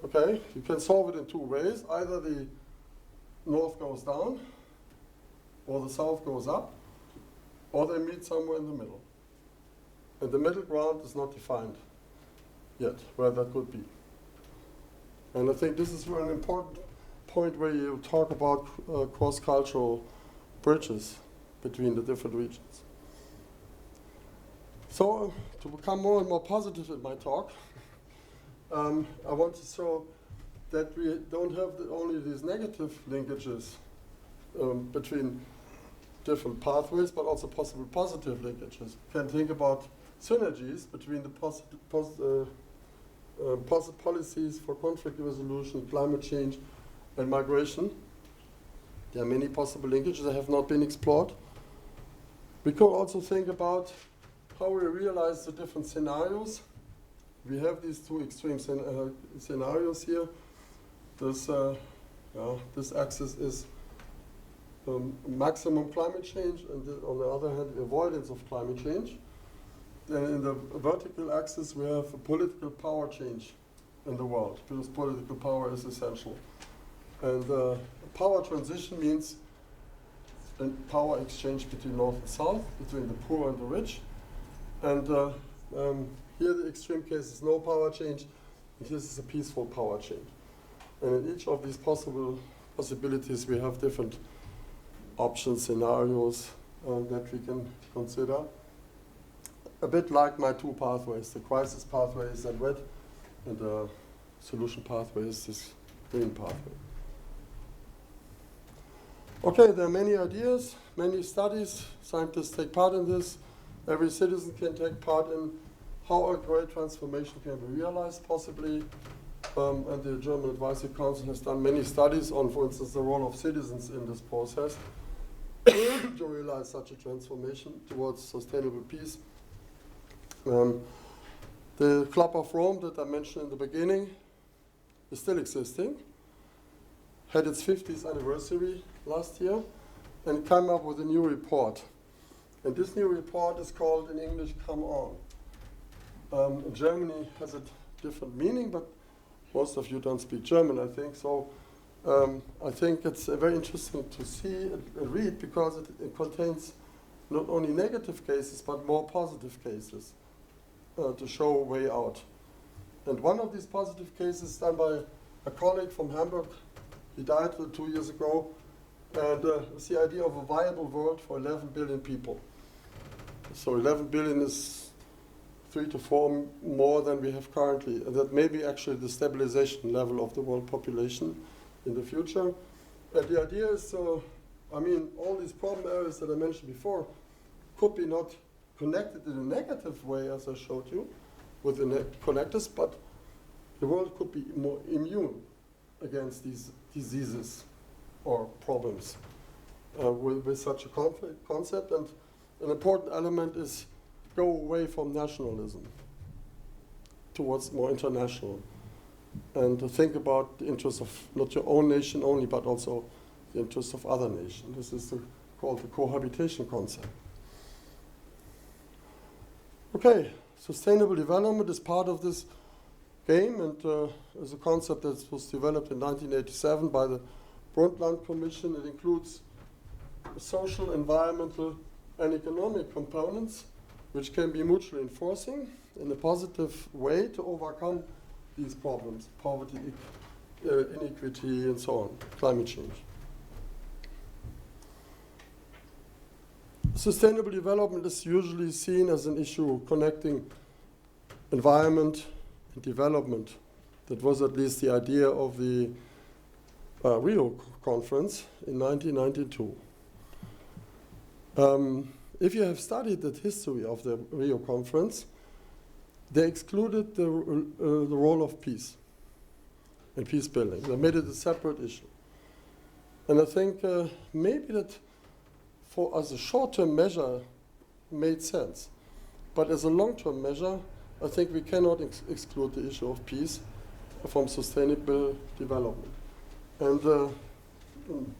Okay, you can solve it in two ways. Either the north goes down, or the south goes up, or they meet somewhere in the middle. And the middle ground is not defined yet, where that could be. And I think this is an important point where you talk about cross-cultural bridges between the different regions. So, to become more and more positive in my talk, I want to show that we don't have only these negative linkages between different pathways, but also possible positive linkages. You can think about synergies between the policies for conflict resolution, climate change, and migration. There are many possible linkages that have not been explored. We could also think about how we realize the different scenarios. We have these two extreme scenarios here. This axis is maximum climate change, and on the other hand, avoidance of climate change. Then in the vertical axis, we have a political power change in the world, because political power is essential. And power transition means a power exchange between North and South, between the poor and the rich. And here the extreme case is no power change, and this is a peaceful power change. And in each of these possibilities, we have different options, scenarios that we can consider. A bit like my two pathways. The crisis pathway is in red, and the solution pathway is this green pathway. Okay, there are many ideas, many studies. Scientists take part in this. Every citizen can take part in how a great transformation can be realized, possibly. And the German Advisory Council has done many studies on, for instance, the role of citizens in this process to realize such a transformation towards sustainable peace. The Club of Rome that I mentioned in the beginning is still existing, had its 50th anniversary last year, and came up with a new report. And this new report is called, in English, Come On. In Germany has a different meaning, but most of you don't speak German, I think. So I think it's very interesting to see and read, because it contains not only negative cases, but more positive cases to show a way out. And one of these positive cases done by a colleague from Hamburg. He died 2 years ago. And it's the idea of a viable world for 11 billion people. So 11 billion is 3 to 4 more than we have currently. And that may be actually the stabilization level of the world population in the future. And the idea is, all these problem areas that I mentioned before could be not connected in a negative way, as I showed you, with the connectors, but the world could be more immune against these diseases or problems with such a concept. And an important element is go away from nationalism towards more international, and to think about the interests of not your own nation only, but also the interests of other nations. This is called the cohabitation concept. Okay, sustainable development is part of this game, and is a concept that was developed in 1987 by the Brundtland Commission. It includes social, environmental, and economic components, which can be mutually enforcing in a positive way to overcome these problems: poverty, inequity, and so on, climate change. Sustainable development is usually seen as an issue connecting environment and development. That was at least the idea of the Rio conference in 1992. If you have studied the history of the Rio conference, they excluded the role of peace and peace building. They made it a separate issue. And I think maybe that as a short-term measure made sense. But as a long-term measure, I think we cannot exclude the issue of peace from sustainable development. And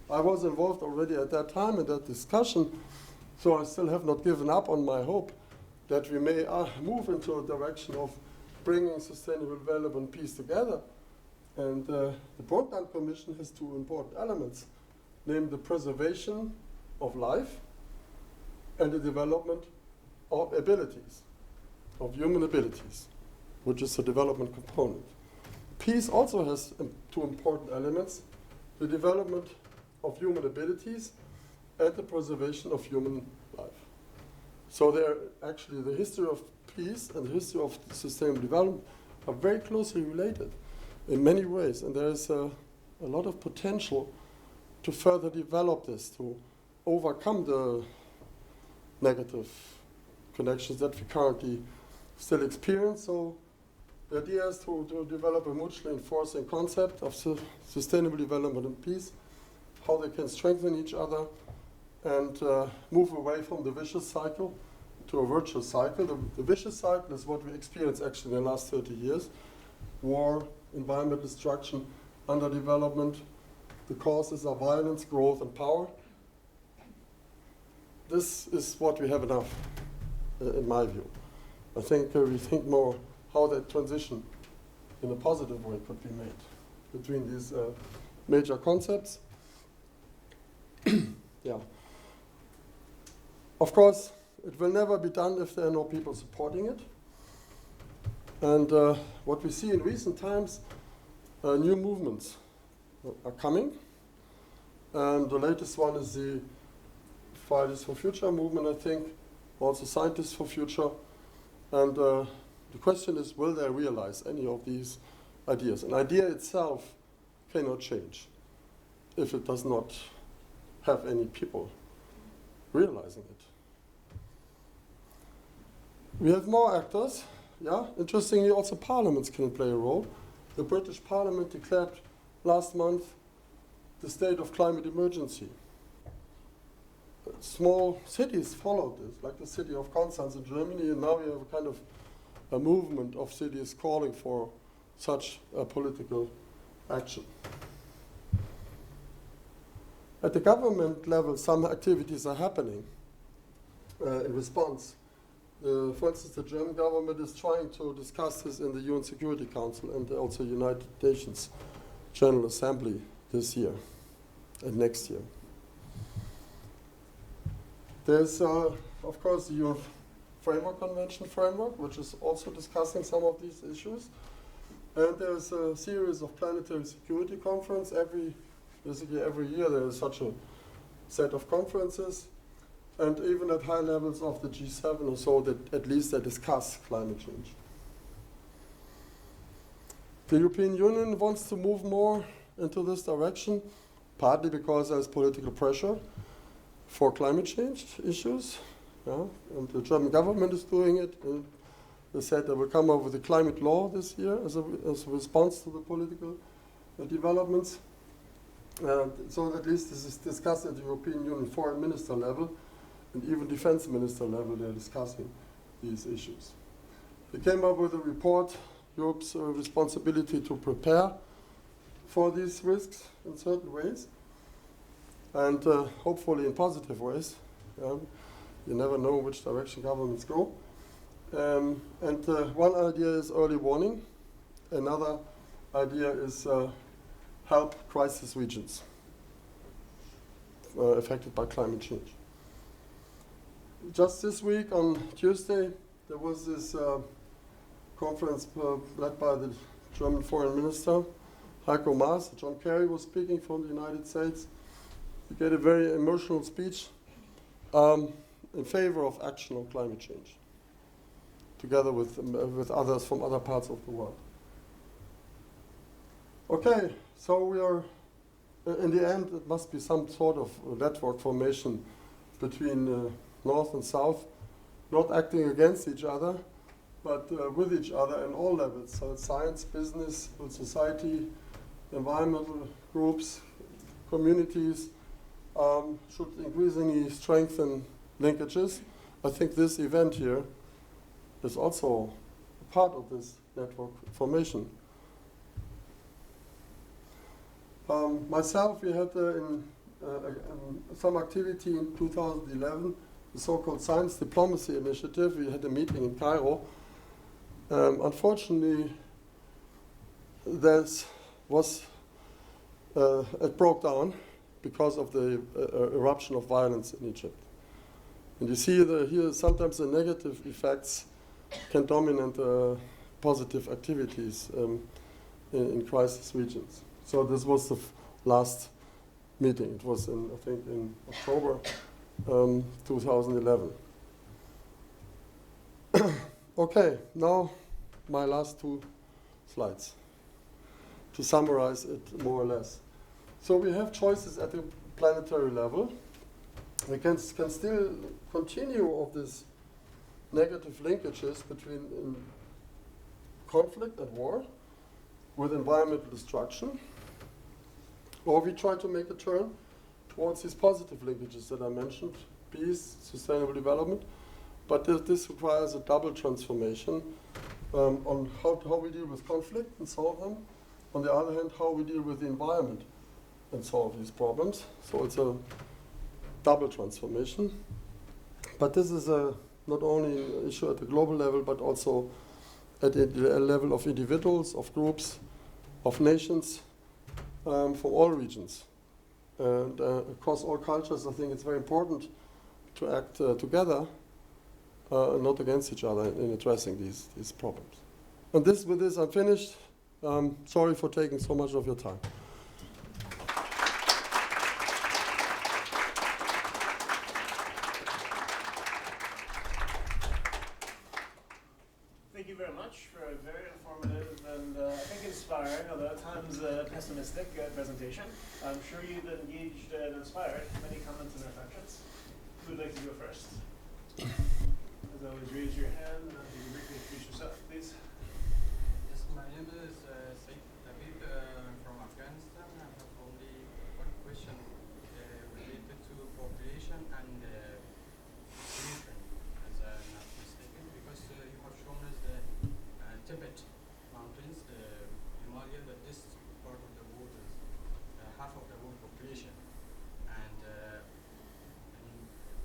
I was involved already at that time in that discussion, so I still have not given up on my hope that we may move into a direction of bringing sustainable development and peace together. And the Brundtland Commission has two important elements, namely the preservation of life and the development of abilities, of human abilities, which is a development component. Peace also has two important elements, the development of human abilities and the preservation of human life. So they're actually, the history of peace and the history of sustainable development are very closely related in many ways, and there is a lot of potential to further develop this, to overcome the negative connections that we currently still experience. So the idea is to develop a mutually enforcing concept of sustainable development and peace, how they can strengthen each other, and move away from the vicious cycle to a virtuous cycle. The vicious cycle is what we experienced actually in the last 30 years. War, environment destruction, underdevelopment. The causes are violence, growth, and power. This is what we have enough, in my view. I think we think more how that transition in a positive way could be made between these major concepts. Yeah. Of course, it will never be done if there are no people supporting it. And what we see in recent times, new movements are coming. And the latest one is the Fridays for Future movement, I think, also Scientists for Future. And the question is, will they realize any of these ideas? An idea itself cannot change if it does not have any people realizing it. We have more actors. Yeah, interestingly, also parliaments can play a role. The British Parliament declared last month the state of climate emergency. Small cities followed this, like the city of Constance in Germany, and now we have a kind of a movement of cities calling for such political action. At the government level, some activities are happening in response. For instance, the German government is trying to discuss this in the UN Security Council and also United Nations General Assembly this year and next year. There's, of course, the UN Framework Convention framework, which is also discussing some of these issues. And there's a series of planetary security conference. Basically every year there is such a set of conferences. And even at high levels of the G7 or so, that at least they discuss climate change. The European Union wants to move more into this direction, partly because there's political pressure for climate change issues. Yeah? And the German government is doing it. And they said they will come up with a climate law this year as a response to the political developments. So at least this is discussed at the European Union foreign minister level. And even defense minister level, they're discussing these issues. They came up with a report, Europe's responsibility to prepare for these risks in certain ways, and hopefully in positive ways. You never know which direction governments go. And one idea is early warning. Another idea is help crisis regions affected by climate change. Just this week, on Tuesday, there was this conference led by the German Foreign Minister, Heiko Maas. John Kerry was speaking from the United States. He gave a very emotional speech in favor of action on climate change, together with others from other parts of the world. Okay, so we are, in the end, it must be some sort of network formation between North and South, not acting against each other, but with each other in all levels. So it's science, business, society, environmental groups, communities should increasingly strengthen linkages. I think this event here is also a part of this network formation. Myself, we had some activity in 2011, the so-called Science Diplomacy Initiative. We had a meeting in Cairo. Unfortunately, it broke down because of the eruption of violence in Egypt. And you see here sometimes the negative effects can dominate positive activities in crisis regions. So this was the last meeting. It was I think in October 2011. Okay, now my last two slides to summarize it more or less. So we have choices at the planetary level. We can still continue of these negative linkages between conflict and war with environmental destruction, or we try to make a turn towards these positive linkages that I mentioned, peace, sustainable development, but this requires a double transformation on how we deal with conflict and solve them. On the other hand, how we deal with the environment and solve these problems. So it's a double transformation. But this is not only an issue at the global level, but also at the level of individuals, of groups, of nations, from all regions. And across all cultures, I think it's very important to act together, not against each other in addressing these problems. And with this, I'm finished. Sorry for taking so much of your time. Thank you very much for a very informative and I think inspiring, although at times pessimistic presentation. I'm sure you've engaged and inspired many comments and reflections. Who would like to go first? As always, raise your hand and you can briefly introduce yourself, please. Yes, my name is Saif David from Afghanistan. I have only one question related to population and nutrient, as I'm not mistaken, because you have shown us the Tibet mountains, the Himalaya, that this part of the world is half of the world population. And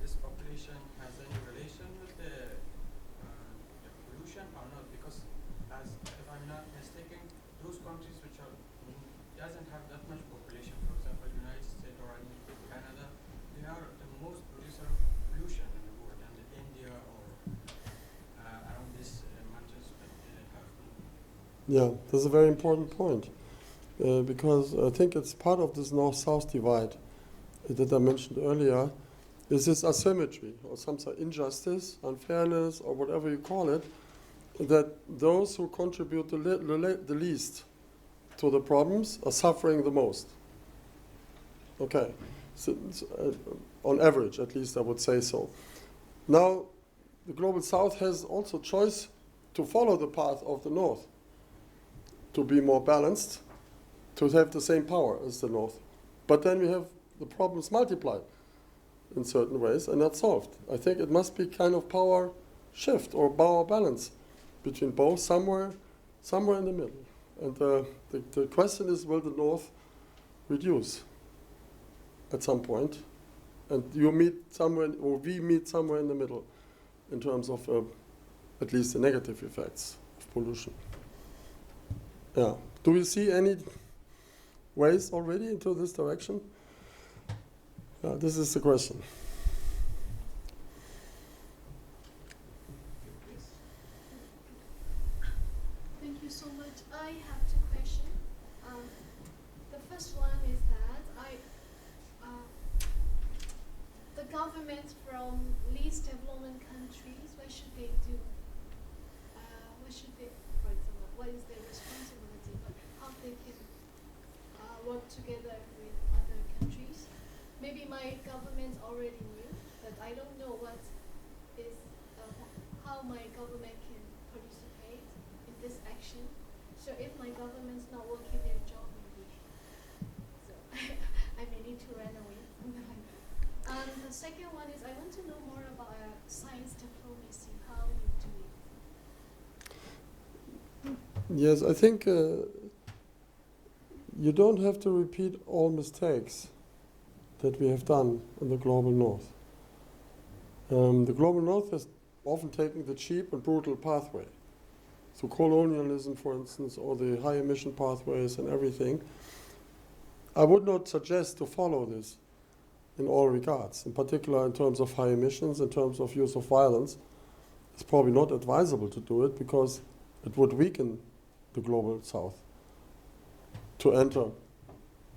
this population has any relation with the pollution or not? Because, as if I'm not mistaken, those countries which are doesn't have that much population, for example, United States or Canada, they are the most producer of pollution in the world, and India or around these mountains have. Yeah, that's a very important point, because I think it's part of this north-south divide that I mentioned earlier, is this asymmetry or some sort of injustice, unfairness, or whatever you call it, that those who contribute the least to the problems are suffering the most. Okay, so, on average, at least I would say so. Now, the Global South has also choice to follow the path of the North, to be more balanced, to have the same power as the North. But then we have the problems multiplied in certain ways and not solved. I think it must be kind of power shift or power balance between both, somewhere in the middle. And the question is, will the North reduce at some point? And you meet somewhere, or we meet somewhere in the middle in terms of at least the negative effects of pollution. Yeah. Do you see any ways already into this direction? This is the question. Thank you so much. I have two questions. The first one is that the governments from least development countries, what should they do? For example, what is their responsibility? How they can work together with other countries? Maybe my government already knew, but I don't know what is how my government can participate in this action. So if my government's not working their job, maybe so I may need to run away. Something like that. The second one is I want to know more about science diplomacy. How you do it. Yes, I think you don't have to repeat all mistakes that we have done in the Global North. The Global North has often taken the cheap and brutal pathway. So colonialism, for instance, or the high emission pathways and everything. I would not suggest to follow this in all regards, in particular in terms of high emissions, in terms of use of violence. It's probably not advisable to do it because it would weaken the Global South to enter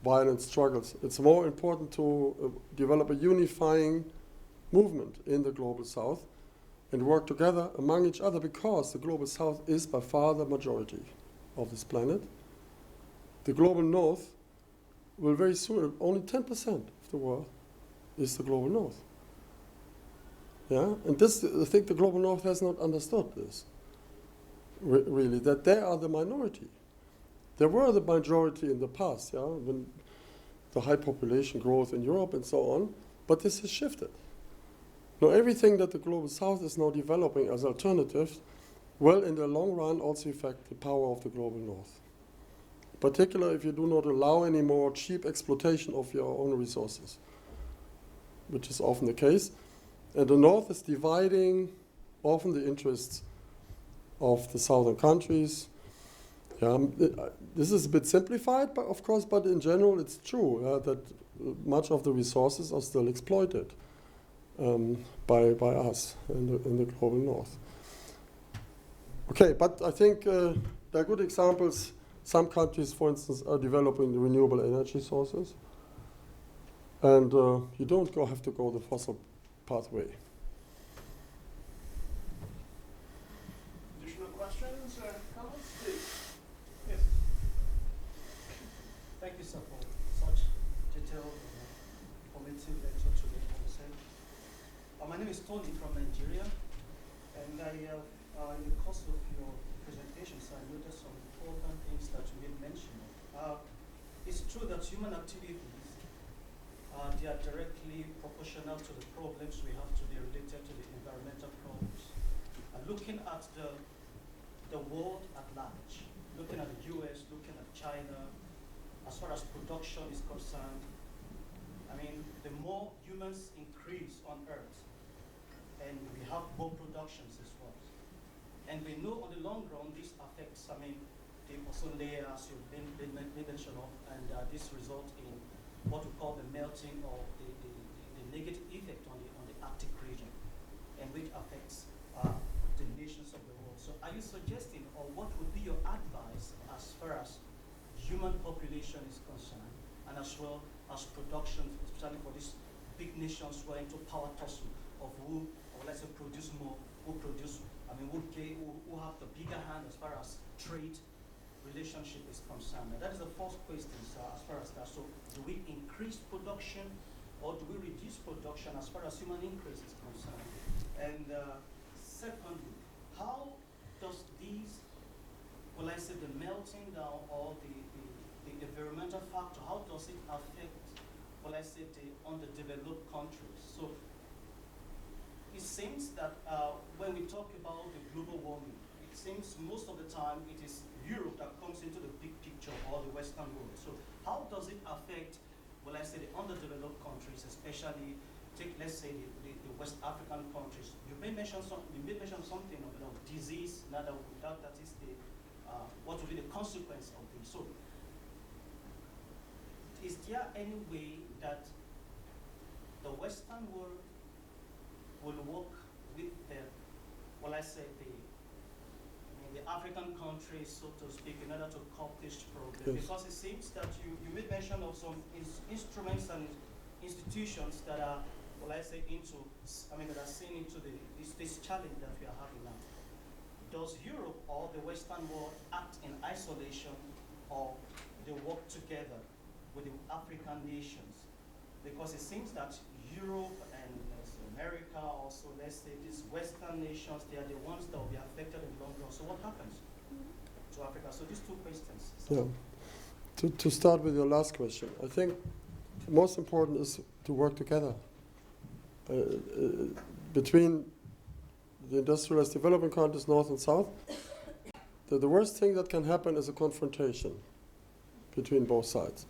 violent struggles. It's more important to develop a unifying movement in the Global South and work together among each other, because the Global South is by far the majority of this planet. The Global North will very soon, only 10% of the world is the Global North. Yeah, and this, I think the Global North has not understood this, really, that they are the minority. There were the majority in the past, yeah, when the high population growth in Europe and so on, but this has shifted. Now, everything that the Global South is now developing as alternatives will, in the long run, also affect the power of the Global North. Particularly if you do not allow any more cheap exploitation of your own resources, which is often the case. And the North is dividing often the interests of the southern countries. This is a bit simplified, but of course, but in general, it's true that much of the resources are still exploited by us in the global north. Okay, but I think there are good examples. Some countries, for instance, are developing renewable energy sources, and you don't have to go the fossil pathway. Additional questions or comments, please? Yes. Thank you, sir, for such detailed and informative lecture today. My name is Tony from Nigeria, and in the course of your presentation, sir, I noticed some important things that you made mention of. It's true that human activities they are directly proportional to the problems we have today related to the environmental problems. Looking at the world at large, looking at the US, looking at China, as far as production is concerned, I mean, the more humans increase on Earth, and we have more productions as well. And we know on the long run, this affects, I mean, the ozone layer, as you've made mention of, and this results in what we call the melting or the negative effect on the Arctic region, and which affects the nations of the world. So are you suggesting, or what would be your advice as far as human population is concerned, and as well as production, especially for these big nations who are into power tussle of who, or let's say, produce more, who have the bigger hand as far as trade relationship is concerned? And that is the first question, sir, as far as that. So do we increase production, or do we reduce production as far as human increase is concerned? And secondly, how does these, well, I say the melting down or the environmental factor, how does it affect, well, I say the underdeveloped countries? So it seems that when we talk about the global warming, it seems most of the time it is Europe that comes into the big picture, or the Western world. So how does it affect, well, I say the underdeveloped countries, especially let's say the West African countries? You may mention something about disease. Now that is the what will be the consequence of this. So is there any way that the Western world will work with the, well, I say the African countries, so to speak, in order to cope this problem? Yes. Because it seems that you made mention of some instruments and institutions that are, well, I say that are seen into this challenge that we are having now. Does Europe or the Western world act in isolation, or they work together with the African nations? Because it seems that Europe and America, also, let's say these Western nations, they are the ones that will be affected in the long run. So what happens to Africa? So these two questions. Yeah. To start with your last question, I think the most important is to work together between the industrialized developing countries, North and South. The worst thing that can happen is a confrontation between both sides.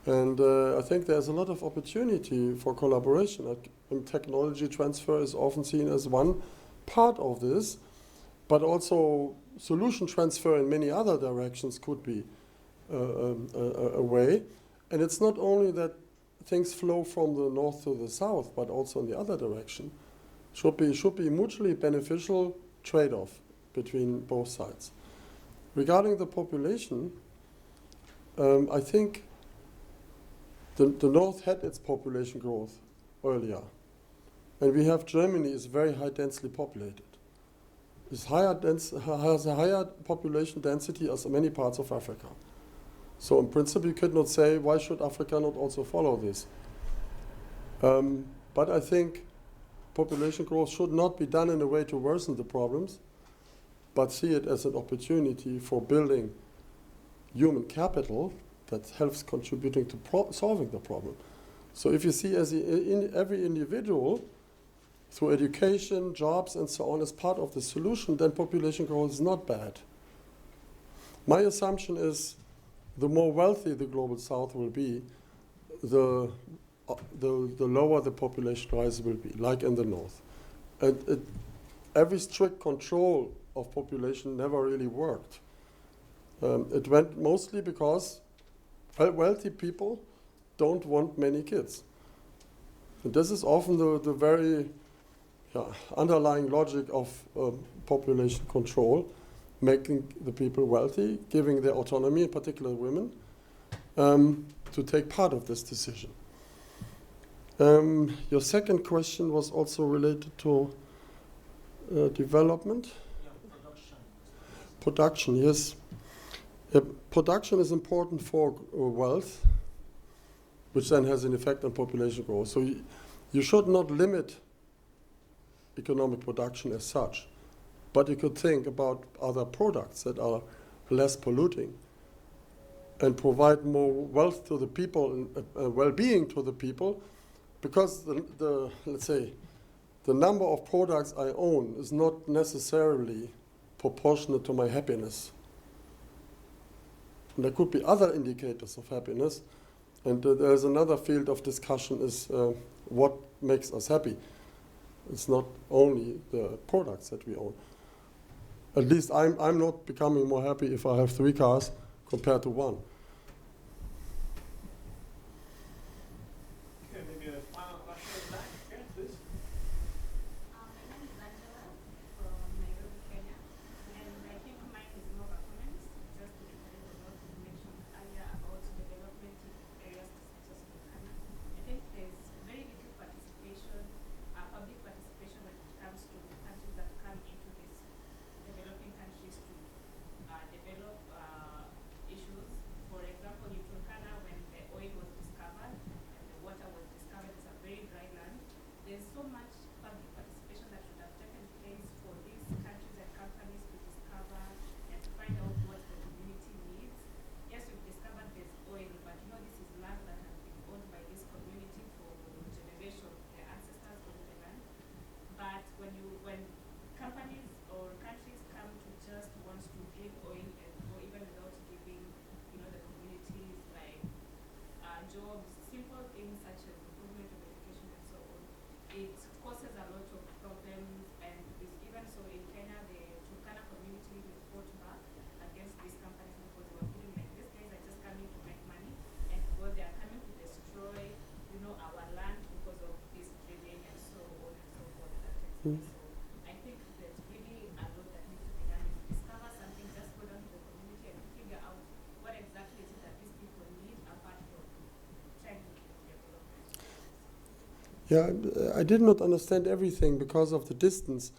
And I think there's a lot of opportunity for collaboration. Technology transfer is often seen as one part of this, but also solution transfer in many other directions could be a way. And it's not only that things flow from the north to the south, but also in the other direction. Should be mutually beneficial trade-off between both sides. Regarding the population, I think the north had its population growth earlier. And we have Germany is very high densely populated. It has a higher population density as many parts of Africa. So in principle, you could not say, why should Africa not also follow this? But I think population growth should not be done in a way to worsen the problems, but see it as an opportunity for building human capital that helps contributing to solving the problem. So if you see every individual through education, jobs, and so on as part of the solution, then population growth is not bad. My assumption is the more wealthy the global south will be, the lower the population rise will be, like in the north. And every strict control of population never really worked. It went mostly because wealthy people don't want many kids. And this is often the very underlying logic of population control, making the people wealthy, giving their autonomy, in particular women, to take part of this decision. Your second question was also related to development. Yeah, production. Production, yes. Production is important for wealth, which then has an effect on population growth. So you should not limit economic production as such, but you could think about other products that are less polluting and provide more wealth to the people and well-being to the people, because let's say the number of products I own is not necessarily proportionate to my happiness. And there could be other indicators of happiness, and there's another field of discussion is what makes us happy. It's not only the products that we own. At least I'm not becoming more happy if I have 3 cars compared to 1. Okay, maybe a final question in the back. Yeah, please. My name is Angela from Nairobi, Kenya, and I think mine is more of a comment, just to encourage a lot of mentioned earlier about development in areas such as Turkana. I think there's very little participation, public participation when it comes to countries that come into this developing countries to develop issues. For example, in Turkana, when the oil was discovered and the water was discovered, it's a very dry land. There's so much public participation that should have taken place for these countries and companies to discover and to find out what the community needs. Yes, we've discovered there's oil, but you know this is land that has been owned by this community for generations, their ancestors owned the land. But when companies or countries come to just want to drill oil and go even without giving, you know, the communities like jobs, simple things such as improvement of education and so on, it causes a lot of problems. And even so in Kenya, the Turkana community has fought back against these companies because they were feeling like these guys are just coming to make money, and because they are coming to destroy, you know, our land because of this drilling and so on and so forth that takes place. So I think there's really a lot that needs to be done. If you discover something, just go down to the community and figure out what exactly is it that these people need apart from trying to develop. Yeah, I did not understand everything because of the distance.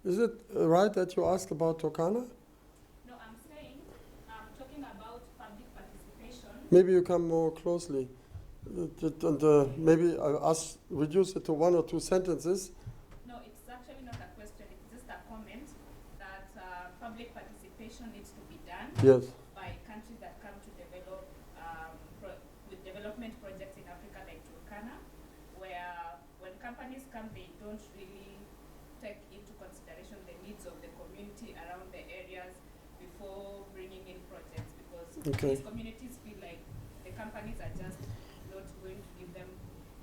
Is it right that you asked about Turkana? No, I'm saying, I'm talking about public participation. Maybe you come more closely. Maybe reduce it to 1 or 2 sentences. No, it's actually not a question, it's just a comment that public participation needs to be done Yes. by countries that come to develop with development projects in Africa like Turkana, where when companies come, they don't really take into consideration the needs of the community around the areas before bringing in projects, because these communities feel like the companies are just not going to give them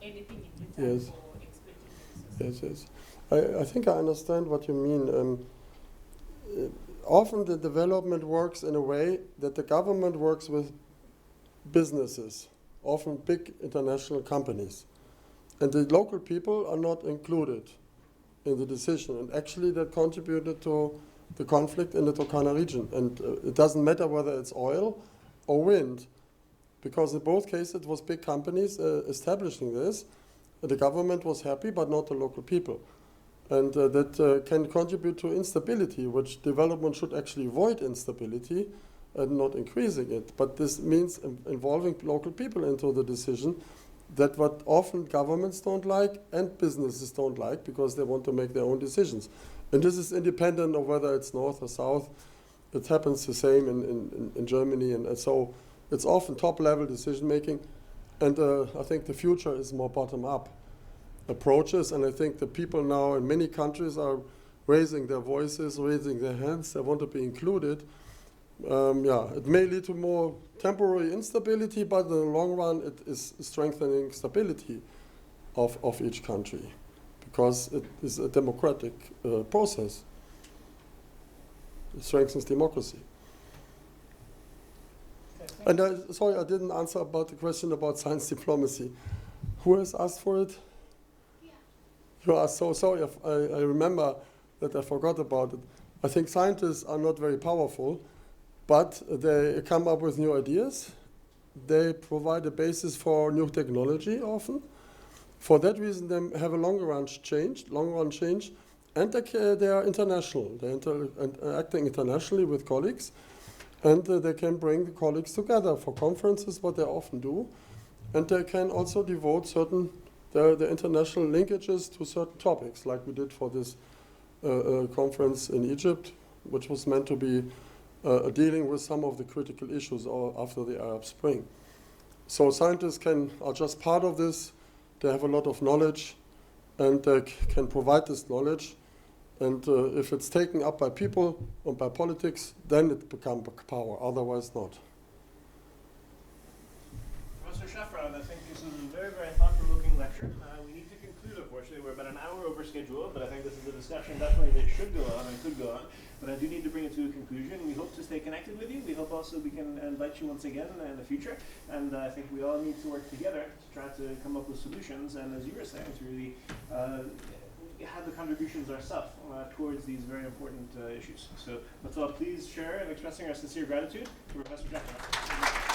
anything in return Yes. for exploiting the resources. Yes. I think I understand what you mean. Often the development works in a way that the government works with businesses, often big international companies. And the local people are not included in the decision. And actually that contributed to the conflict in the Turkana region. And it doesn't matter whether it's oil or wind, because in both cases it was big companies establishing this. The government was happy, but not the local people. And that can contribute to instability, which development should actually avoid instability and not increasing it. But this means involving local people into the decision, that what often governments don't like and businesses don't like, because they want to make their own decisions. And this is independent of whether it's north or south. It happens the same in Germany. And so it's often top-level decision-making. And I think the future is more bottom-up approaches. And I think the people now in many countries are raising their voices, raising their hands. They want to be included. It may lead to more temporary instability, but in the long run, it is strengthening stability of each country, because it is a democratic process. It strengthens democracy. Okay, And sorry, I didn't answer about the question about science diplomacy. Who has asked for it? Yeah. You are so sorry. I remember that I forgot about it. I think scientists are not very powerful, but they come up with new ideas. They provide a basis for new technology often. For that reason, they have a long-run change, and they are international. They're acting internationally with colleagues, and they can bring the colleagues together for conferences, what they often do, and they can also devote certain the international linkages to certain topics, like we did for this conference in Egypt, which was meant to be dealing with some of the critical issues after the Arab Spring. So scientists are just part of this. They have a lot of knowledge, and they can provide this knowledge. And if it's taken up by people or by politics, then it becomes power. Otherwise, not. Professor Scheffran, I think this is a very, very thought-provoking lecture. We need to conclude, unfortunately. We're about an hour over schedule, but I think this is a discussion definitely that should go on and could go on. But I do need to bring it to a conclusion. We hope to stay connected with you. We hope also we can invite you once again in the future. And I think we all need to work together to try to come up with solutions. And as you were saying, to really have the contributions ourselves towards these very important issues. So let's all please share in expressing our sincere gratitude to Professor Scheffran.